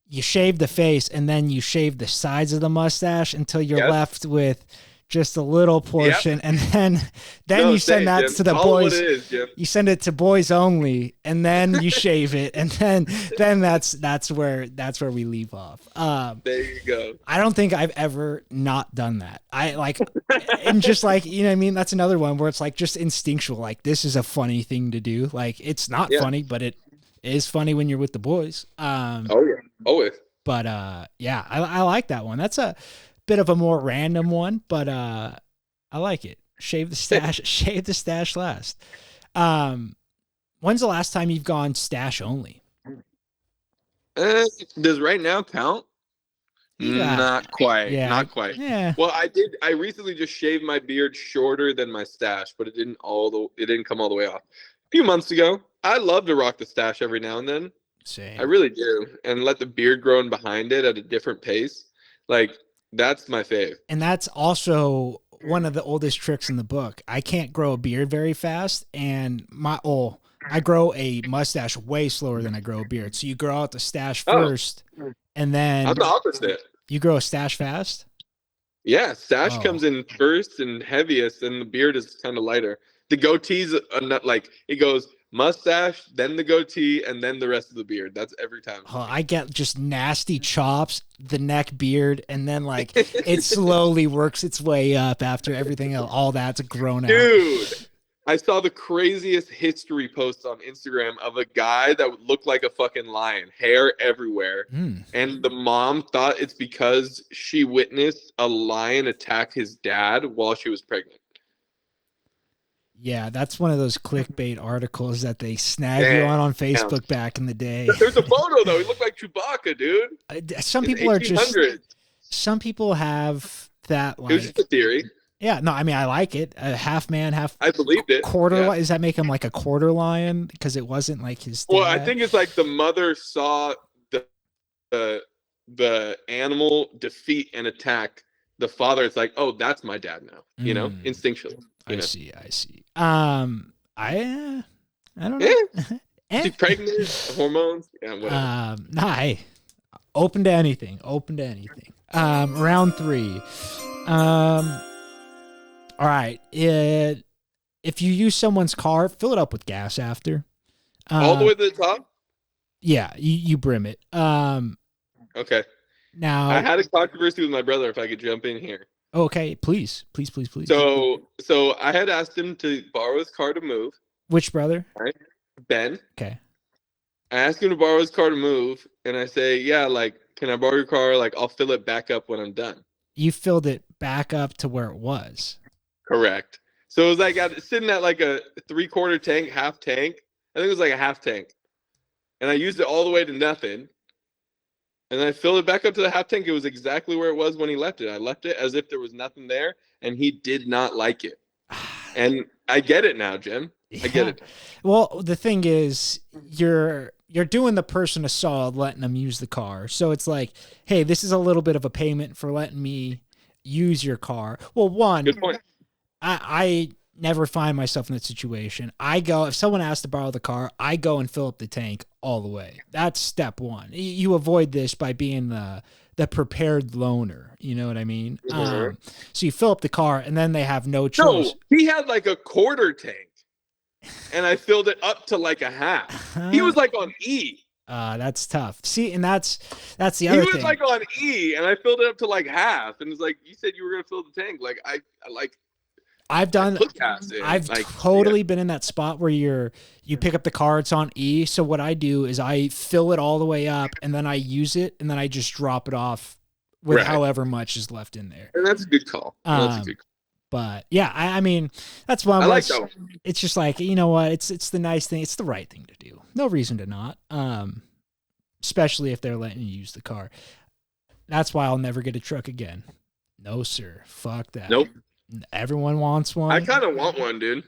You shave the face, and then you shave the sides of the mustache until you're left with just a little portion, and then you send that to the boys. You send it to boys only, and then you shave it, and then that's where we leave off. There you go. I don't think I've ever not done that. I like, and just like, you know what I mean? That's another one where it's like just instinctual. Like, this is a funny thing to do. Like, it's not funny, but it is funny when you're with the boys. Oh yeah, always. But yeah, I like that one. That's a bit of a more random one, but I like it. Shave the stash, shave the stash last. When's the last time you've gone stash only? Does right now count? Yeah. Not quite. Yeah. Not quite. Yeah. Well, I recently just shaved my beard shorter than my stash, but it didn't come all the way off. A few months ago, I love to rock the stash every now and then. Same. I really do, and let the beard grow in behind it at a different pace. Like, that's my fave. And that's also one of the oldest tricks in the book. I can't grow a beard very fast, and I grow a mustache way slower than I grow a beard. So you grow out the stash first, and then I'm the opposite. You grow a stash fast? Yeah, stash comes in first and heaviest, and the beard is kind of lighter. The goatee's like, it goes mustache, then the goatee, and then the rest of the beard. That's every time. I get just nasty chops, the neck, beard, and then like it slowly works its way up after everything else. All that's grown out. Dude, I saw the craziest history post on Instagram of a guy that looked like a fucking lion, hair everywhere. And the mom thought it's because she witnessed a lion attack his dad while she was pregnant. Yeah, that's one of those clickbait articles that they snag you on Facebook back in the day. There's a photo though. He looked like Chewbacca, dude. Some people are just. Some people have that like. It was just a theory. Yeah, no, I mean I like it. A half man, half. I believed it. Quarter. Yeah. Does that make him like a quarter lion because it wasn't like his dad? Well, I think it's like the mother saw the animal defeat and attack the father. It's like, oh, that's my dad now. You know, instinctually. I see. I don't know. Yeah. She's pregnant, hormones. Yeah, whatever. Nah, hey, open to anything. Round 3. All right. If you use someone's car, fill it up with gas after. All the way to the top? Yeah, you brim it. Okay. Now I had a controversy with my brother if I could jump in here. Okay, please. So I had asked him to borrow his car to move. Which brother? Right. Ben. Okay. I asked him to borrow his car to move, and I say, yeah, like, can I borrow your car? Like, I'll fill it back up when I'm done. You filled it back up to where it was. Correct. So it was like sitting at like a 3/4 tank, half tank. I think it was like a half tank. And I used it all the way to nothing. And I filled it back up to the half tank. It was exactly where it was when he left it. I left it as if there was nothing there, and he did not like it. And I get it now, Jim. Yeah. I get it. Well, the thing is, you're doing the person a solid letting them use the car. So it's like, hey, this is a little bit of a payment for letting me use your car. Well, one, good point. I never find myself in that situation. If someone asks to borrow the car, I go and fill up the tank all the way. That's step one. You avoid this by being the prepared loaner. You know what I mean? Mm-hmm. So you fill up the car, and then they have no choice. No, he had like a 1/4 tank, and I filled it up to like a half. He was like on E. That's tough. See, and that's the other thing. He was like on E, and I filled it up to like half, and it's like, you said you were gonna fill the tank. Like I've totally been in that spot where you pick up the car, it's on E. So what I do is I fill it all the way up, and then I use it, and then I just drop it off with however much is left in there. And that's a good call. But yeah, I mean, that's one. I like that one. It's just like, you know what? It's the nice thing. It's the right thing to do. No reason to not. Especially if they're letting you use the car. That's why I'll never get a truck again. No, sir. Fuck that. Nope. Everyone wants one. I kind of want one, dude.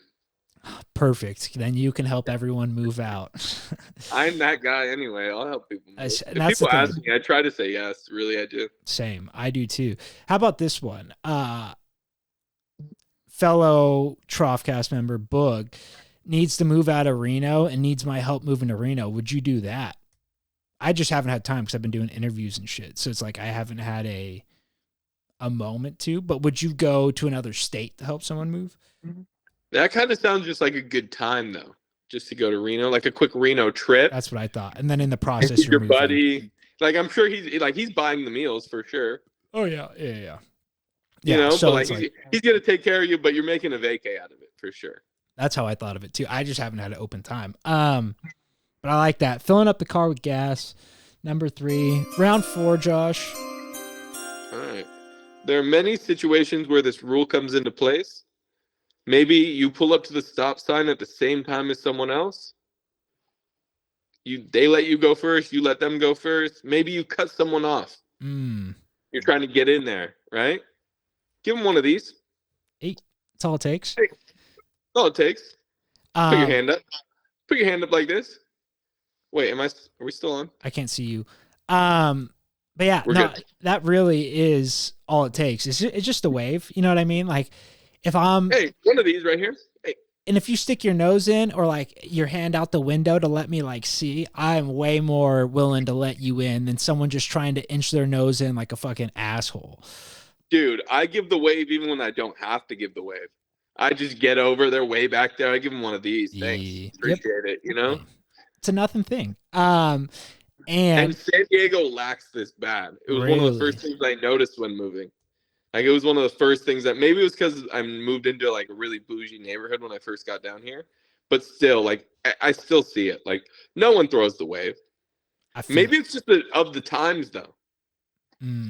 Perfect. Then you can help everyone move out. I'm that guy anyway. I'll help people move. If people ask me, I try to say yes. Really, I do. Same. I do too. How about this one? Fellow Trough cast member Boog needs to move out of Reno and needs my help moving to Reno. Would you do that? I just haven't had time because I've been doing interviews and shit. So it's like I haven't had a moment to, but would you go to another state to help someone move? That kind of sounds just like a good time though, just to go to Reno, like a quick Reno trip. That's what I thought. And then in the process, your buddy, like I'm sure he's buying the meals for sure. Oh yeah. You know, so but like he's gonna take care of you, but you're making a vacay out of it for sure. That's how I thought of it too. I just haven't had an open time. But I like that. Filling up the car with gas. Number 3, round 4, Josh. All right. There are many situations where this rule comes into place. Maybe you pull up to the stop sign at the same time as someone else. They let you go first. You let them go first. Maybe you cut someone off. You're trying to get in there, right? Give them one of these. 8. That's all it takes. That's all it takes. Put your hand up. Put your hand up like this. Wait, are we still on? I can't see you. But yeah, that really is all it takes. It's just a wave. You know what I mean? Like if hey, one of these right here. Hey. And if you stick your nose in or like your hand out the window to let me like see, I'm way more willing to let you in than someone just trying to inch their nose in like a fucking asshole. Dude, I give the wave even when I don't have to give the wave. I just get over. They're way back there. I give them one of these. Thanks. Appreciate it. You know? It's a nothing thing. And San Diego lacks this bad. It was one of the first things I noticed when moving. Like, it was one of the first things that, maybe it was because I moved into like a really bougie neighborhood when I first got down here, but still, like, I still see it. Like, no one throws the wave. I feel Maybe it's just of the times though.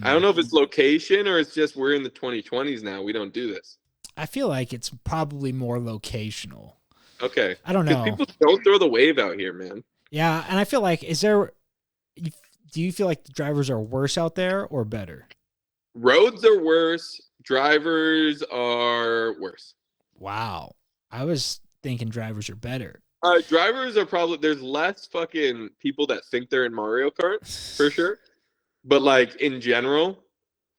I don't know if it's location or it's just we're in the 2020s now. We don't do this. I feel like it's probably more locational. Okay. I don't know. People don't throw the wave out here, man. Yeah, and I feel like do you feel like the drivers are worse out there or better? Roads are worse. Drivers are worse. Wow. I was thinking drivers are better. Drivers are probably, there's less fucking people that think they're in Mario Kart, for sure. But like in general,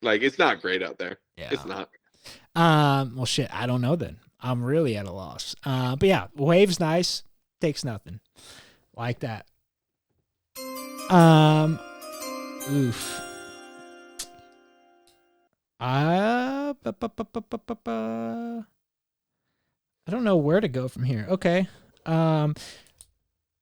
like it's not great out there. Yeah. It's not. Well, shit, I don't know then. I'm really at a loss. But yeah, wave's nice. Takes nothing. Like that. Oof. I don't know where to go from here. Okay.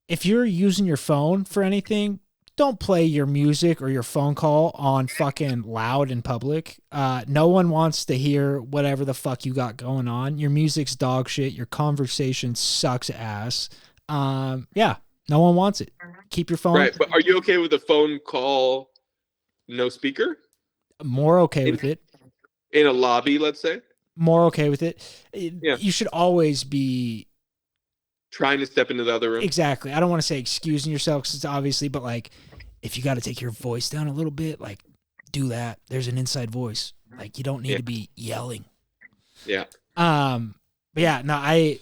If you're using your phone for anything, don't play your music or your phone call on fucking loud in public. No one wants to hear whatever the fuck you got going on. Your music's dog shit. Your conversation sucks ass. Yeah, no one wants it. Keep your phone. Right, but are you okay with a phone call, no speaker? More okay with it. In a lobby, let's say? More okay with it. Yeah. You should always be trying to step into the other room. Exactly. I don't want to say excusing yourself because it's obviously, but like, if you got to take your voice down a little bit, like, do that. There's an inside voice. Like, you don't need to be yelling. Yeah. But yeah, no, I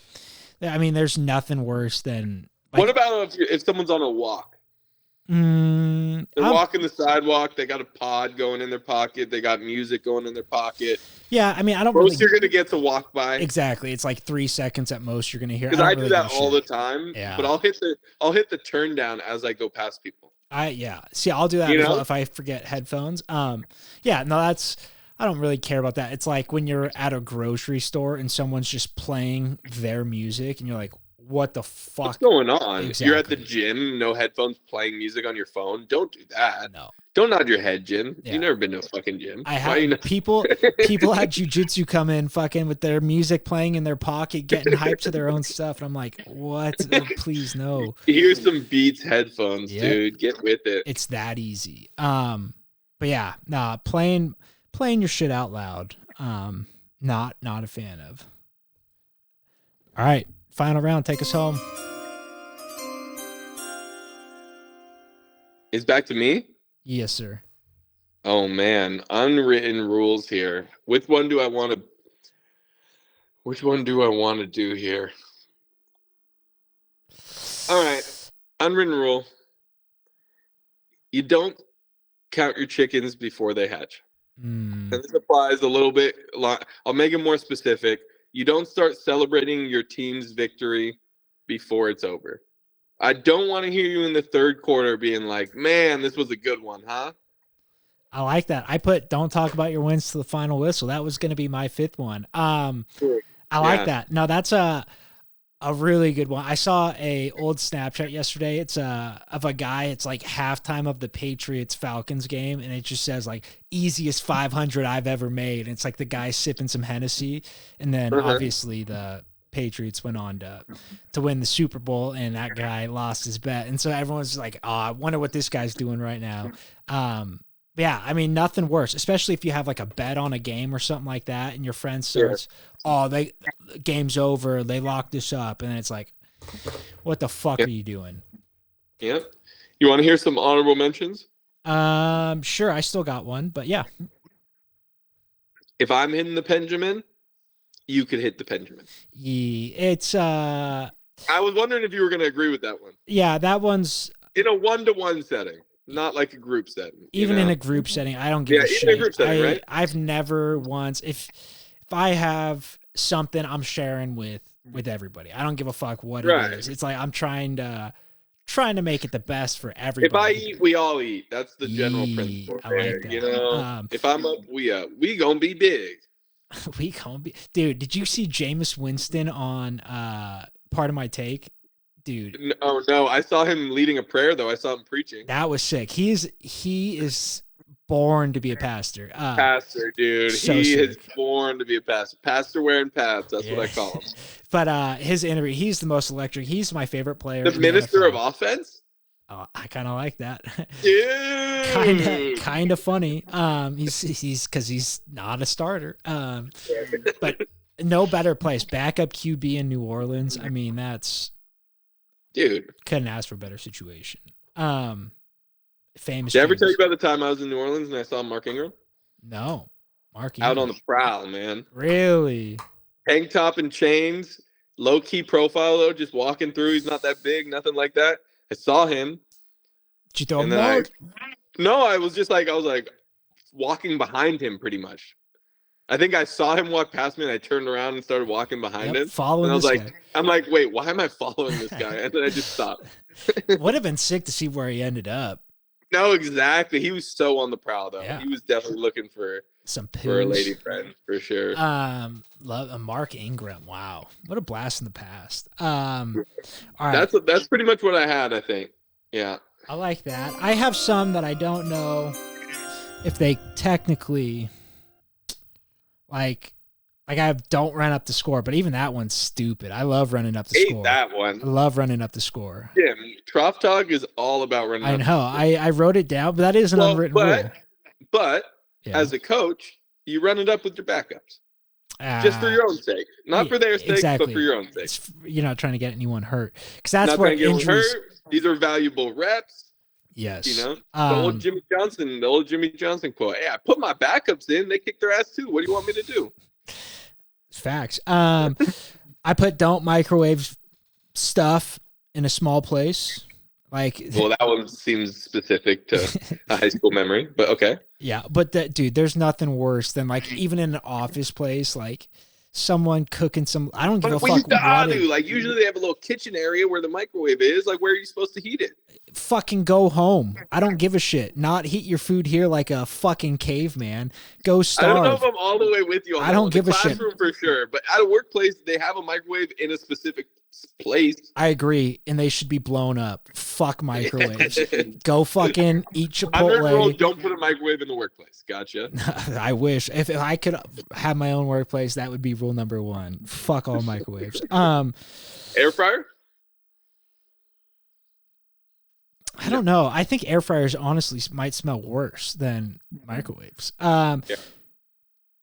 mean, there's nothing worse than. Like, what about if someone's on a walk? They're walking the sidewalk. They got a pod going in their pocket. They got music going in their pocket. Yeah, I mean, I don't. Most you're gonna get to walk by. Exactly, it's like 3 seconds at most. You're gonna hear. Because I do that all the time. Yeah. But I'll hit the turn down as I go past people. See, I'll do that as well if I forget headphones. Yeah, no, I don't really care about that. It's like when you're at a grocery store and someone's just playing their music, and you're like, what the fuck? What's going on? Exactly. You're at the gym, no headphones, playing music on your phone. Don't do that. No. Don't nod your head, Jim. Yeah. You've never been to a fucking gym. I have people at jiu-jitsu come in fucking with their music playing in their pocket, getting hyped to their own stuff. And I'm like, what? Please, no. Here's some Beats headphones, dude. Get with it. It's that easy. But yeah, nah, playing your shit out loud. Not a fan of. All right. Final round, take us home. It's back to me? Yes, sir. Oh man, unwritten rules here. Which one do I want to do here? All right. Unwritten rule. You don't count your chickens before they hatch. And this applies a little bit. I'll make it more specific. You don't start celebrating your team's victory before it's over. I don't want to hear you in the third quarter being like, man, this was a good one, huh? I like that. I put don't talk about your wins to the final whistle. That was going to be my fifth one. I like that. No, that's a really good one. I saw a old Snapchat yesterday. It's of a guy. It's like halftime of the Patriots Falcons game, and it just says like easiest 500 I've ever made. And it's like the guy sipping some Hennessy, and then obviously the Patriots went on to win the Super Bowl, and that guy lost his bet, and so everyone's like, "Oh, I wonder what this guy's doing right now." Yeah, I mean, nothing worse, especially if you have like a bet on a game or something like that, and your friend starts, game's over, they locked this up, and it's like, what the fuck are you doing? Yep. You want to hear some honorable mentions? Sure, I still got one, but yeah. If I'm hitting the Benjamin, you could hit the Benjamin. It's I was wondering if you were going to agree with that one. Yeah, that one's in a 1-to-1 setting. Not like a group setting. Even in a group setting, I don't give a shit. In a group setting, right? I've never once, if I have something, I'm sharing with everybody. I don't give a fuck what it is. It's like I'm trying to make it the best for everybody. If I eat, we all eat. That's the general principle. I like that. You know, if I'm up, we gonna be big. We gonna be, dude. Did you see Jameis Winston on Part of My Take? Dude. Oh no, I saw him leading a prayer though. I saw him preaching. That was sick. He is born to be a pastor. Pastor, dude. So He is sick. born to be a pastor. Pastor wearing pads. That's what I call him. But his interview, he's the most electric. He's my favorite player. The in minister NFL. of offense? Oh, I kind of like that. Dude. kind of funny. He's because he's not a starter. But no better place. Backup QB in New Orleans. I mean, that's Dude. couldn't ask for a better situation. Famous. Did I ever James. tell you about the time I was in New Orleans and I saw Mark Ingram? No, Mark Out on Ingram. the prowl, man. Really? Tank top and chains. Low key profile though, just walking through. He's not that big, nothing like that. I saw him. Did you throw And him then out? I was like walking behind him pretty much. I think I saw him walk past me and I turned around and started walking behind him. Following And I was this like, guy. I'm like, wait, why am I following this guy? And then I just stopped. Would have been sick to see where he ended up. No, exactly. He was so on the prowl though. Yeah. He was definitely looking for Some a poos. lady friend for sure. Love Mark Ingram. Wow, what a blast in the past. All right, That's pretty much what I had, I think. Yeah. I like that. I have some that I don't know if they technically like I don't run up the score, but even that one's stupid. I love running up the Hate score. that I one. love running up the score. Yeah, Trough Talk is all about running I up. know. I wrote it down, but that is an unwritten rule. But Yeah. as a coach, you run it up with your backups. Just for your own sake. Not for their sake, exactly. but for your own sake. You're not trying to get anyone hurt. Because that's Not what trying to get anyone injuries. hurt. These are valuable reps. Yes. You know? The old Jimmy Johnson quote. Hey, I put my backups in, they kicked their ass too. What do you want me to do? Facts. I put don't microwave stuff in a small place. Like, Well, that one seems specific to a high school memory, but okay. yeah, but dude, there's nothing worse than like even in an office place, like someone cooking some. I don't give a But we fuck. used to like usually they have a little kitchen area where the microwave is. Like, where are you supposed to heat it? Fucking go home. I don't give a shit. Not heat your food here like a fucking caveman. Go I don't know starve. if I'm all the way with you on I that don't one. give a shit. Classroom for sure, but at a workplace, they have a microwave in a specific place. I agree, and they should be blown up. Fuck microwaves. Go fucking eat Unwritten rule, Chipotle. don't put a microwave in the workplace. Gotcha. I wish if I could have my own workplace, that would be rule number one. Fuck all microwaves. Air fryer? I don't know. I think air fryers honestly might smell worse than microwaves. Yeah.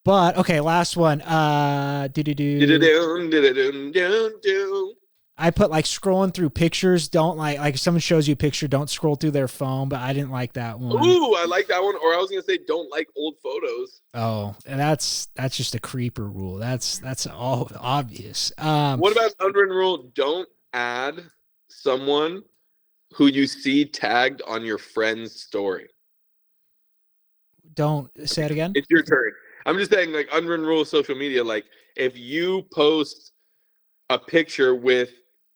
But okay, last one. Do-do-do-do-do-do-do. I put like scrolling through pictures. Don't like if someone shows you a picture, don't scroll through their phone. But I didn't like that one. Ooh, I like that one. Or I was gonna say, don't like old photos. Oh, and that's just a creeper rule. That's all obvious. What about unwritten rule? Don't add someone who you see tagged on your friend's story. Don't say it again. It's your turn. I'm just saying, like, unwritten rule of social media. Like, if you post a picture with,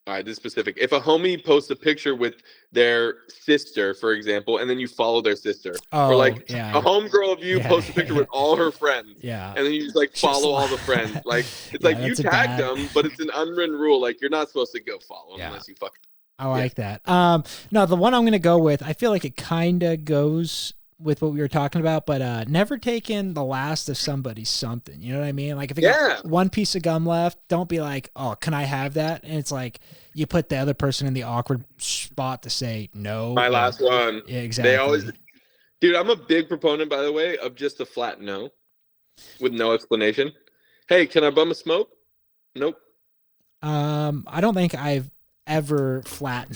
all right, this is specific. If a homie posts a picture with their sister, for example, and then you follow their sister, or like yeah. a homegirl of you posts a picture with all her friends, Yeah. and then you just like follow all the friends. Like, it's like you that's a tagged bad- them, but it's an unwritten rule. Like, you're not supposed to go follow them Yeah. unless you fuck. I like that. No, the one I'm going to go with, I feel like it kind of goes with what we were talking about, but never taking the last of somebody's something. You know what I mean? Like if you got one piece of gum left, don't be like, oh, can I have that? And it's like you put the other person in the awkward spot to say no. My last one. Yeah, exactly. They always, dude, I'm a big proponent, by the way, of just a flat no with no explanation. Hey, can I bum a smoke? Nope. I don't think I've ever flat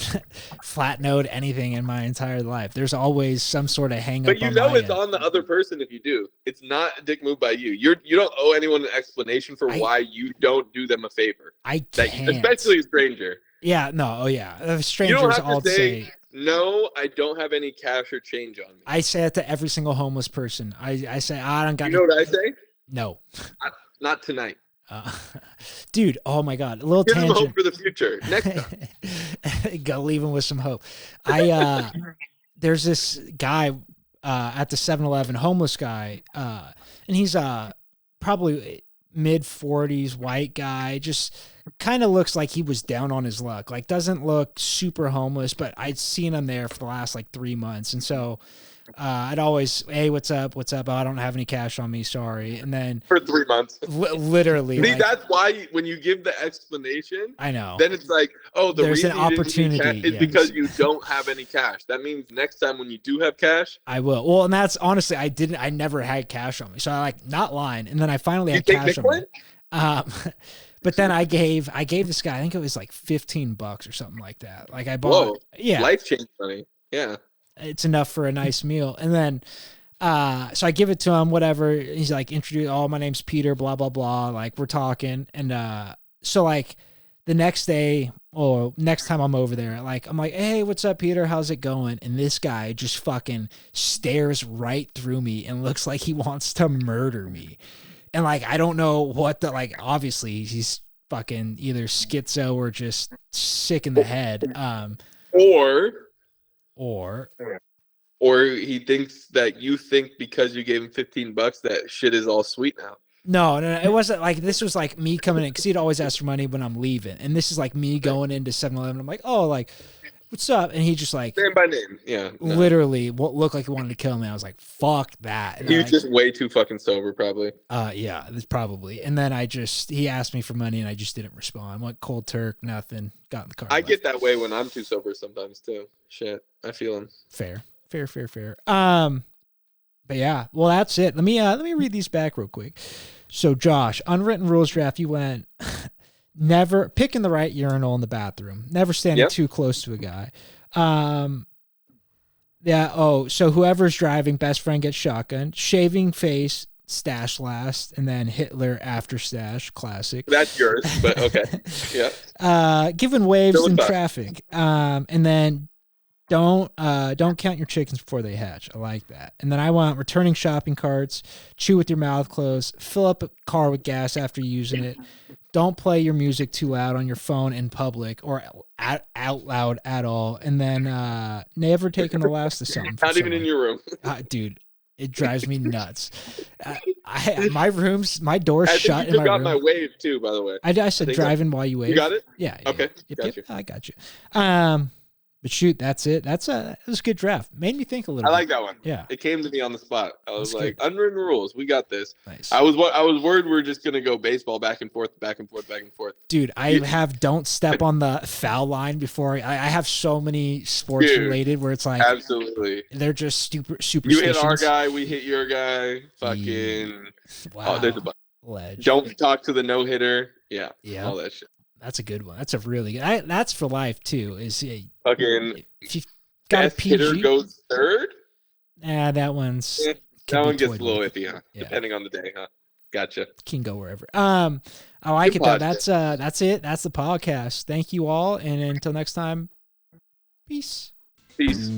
noted anything in my entire life. There's always some sort of hang up. But you know it's on the other person if you do. It's not a dick move by you. You don't owe anyone an explanation for why you don't do them a favor. I can't. Especially a stranger. Yeah, no, oh yeah. Strangers You don't have all to say no, I don't have any cash or change on me. I say it to every single homeless person. I say, I don't got You know what I say? No. Not tonight. Dude, oh my God. A little Give them tangent. hope for the future. Next time. Go leave him with some hope. There's this guy at the 7-Eleven, homeless guy, and he's probably mid-40s, white guy, just kind of looks like he was down on his luck. Like doesn't look super homeless, but I'd seen him there for the last like 3 months. And so I'd always, hey, what's up? What's up? Oh, I don't have any cash on me. Sorry. And then For 3 months. literally, See, like, that's why when you give the explanation, I know. then it's like, oh, the There's reason an you didn't need opportunity, cash is yes. because you don't have any cash. That means next time when you do have cash, I will. Well, and that's honestly, I never had cash on me. So I like not lying. And then I finally you had take cash on me. Bitcoin. But then I gave this guy, I think it was like $15 or something like that. Like I bought, Whoa, yeah, life change money. Yeah. it's enough for a nice meal. And then, so I give it to him, whatever. He's like, introduce, oh, my name's Peter, blah, blah, blah. Like we're talking. And, so like the next day or next time I'm over there, like, I'm like, hey, what's up, Peter? How's it going? And this guy just fucking stares right through me and looks like he wants to murder me. And like, I don't know what the, like, obviously he's fucking either schizo or just sick in the head. Or he thinks that you think because you gave him $15 that shit is all sweet now. no, it wasn't like, this was like me coming in, because he'd always ask for money when I'm leaving. And this is like me going into 7-Eleven. I'm like, oh, like, what's up? And he just like, Name by name. Yeah. No. literally what looked like he wanted to kill me. I was like, fuck that. And He was I, just way too fucking sober, probably. yeah, that's probably. And then he asked me for money and I just didn't respond. Went cold turk, nothing. Got in the car. I left. get that way when I'm too sober sometimes too. Shit, I feel him. Fair. But yeah, well, that's it. Let me read these back real quick. So Josh, unwritten rules draft. You went never picking the right urinal in the bathroom, never standing too close to a guy. Yeah. Oh, so whoever's driving, best friend gets shotgun, shaving face, stash last, and then Hitler after stash. Classic. That's yours, but okay. Yeah. Giving waves Still in tough. traffic. And then don't count your chickens before they hatch. I like that. And then I want returning shopping carts, chew with your mouth closed, fill up a car with gas after using it. Don't play your music too loud on your phone in public or out loud at all. And then never taking the last of something. Not even in your room. Dude, it drives me nuts. My door's I shut think in you my got room. my wave too, by the way. I said driving while you wave. You got it? Yeah. Okay. Yep, Got you. I got you. But shoot, that's it. It was a good draft. Made me think a little I bit. like that one. Yeah. It came to me on the spot. I was That's like, good. unwritten rules. We got this. Nice. I was worried we were just gonna go baseball back and forth. Dude, I have don't step on the foul line before. I have so many sports related where it's like Absolutely. they're just superstitions. You hit our guy, we hit your guy. Fucking. Wow. Oh, there's a bunch. Ledge. Don't talk to the no hitter. Yeah. Yeah. All that shit. That's a good one. That's a really good. That's for life too. Fucking. If you've got a Best hitter PG, goes third. that one's That one gets a toyed little with. iffy, huh? Yeah. Depending on the day, huh? Gotcha. Can go wherever. I like Good it though. podcast. That's it. That's the podcast. Thank you all, and until next time, peace. Peace.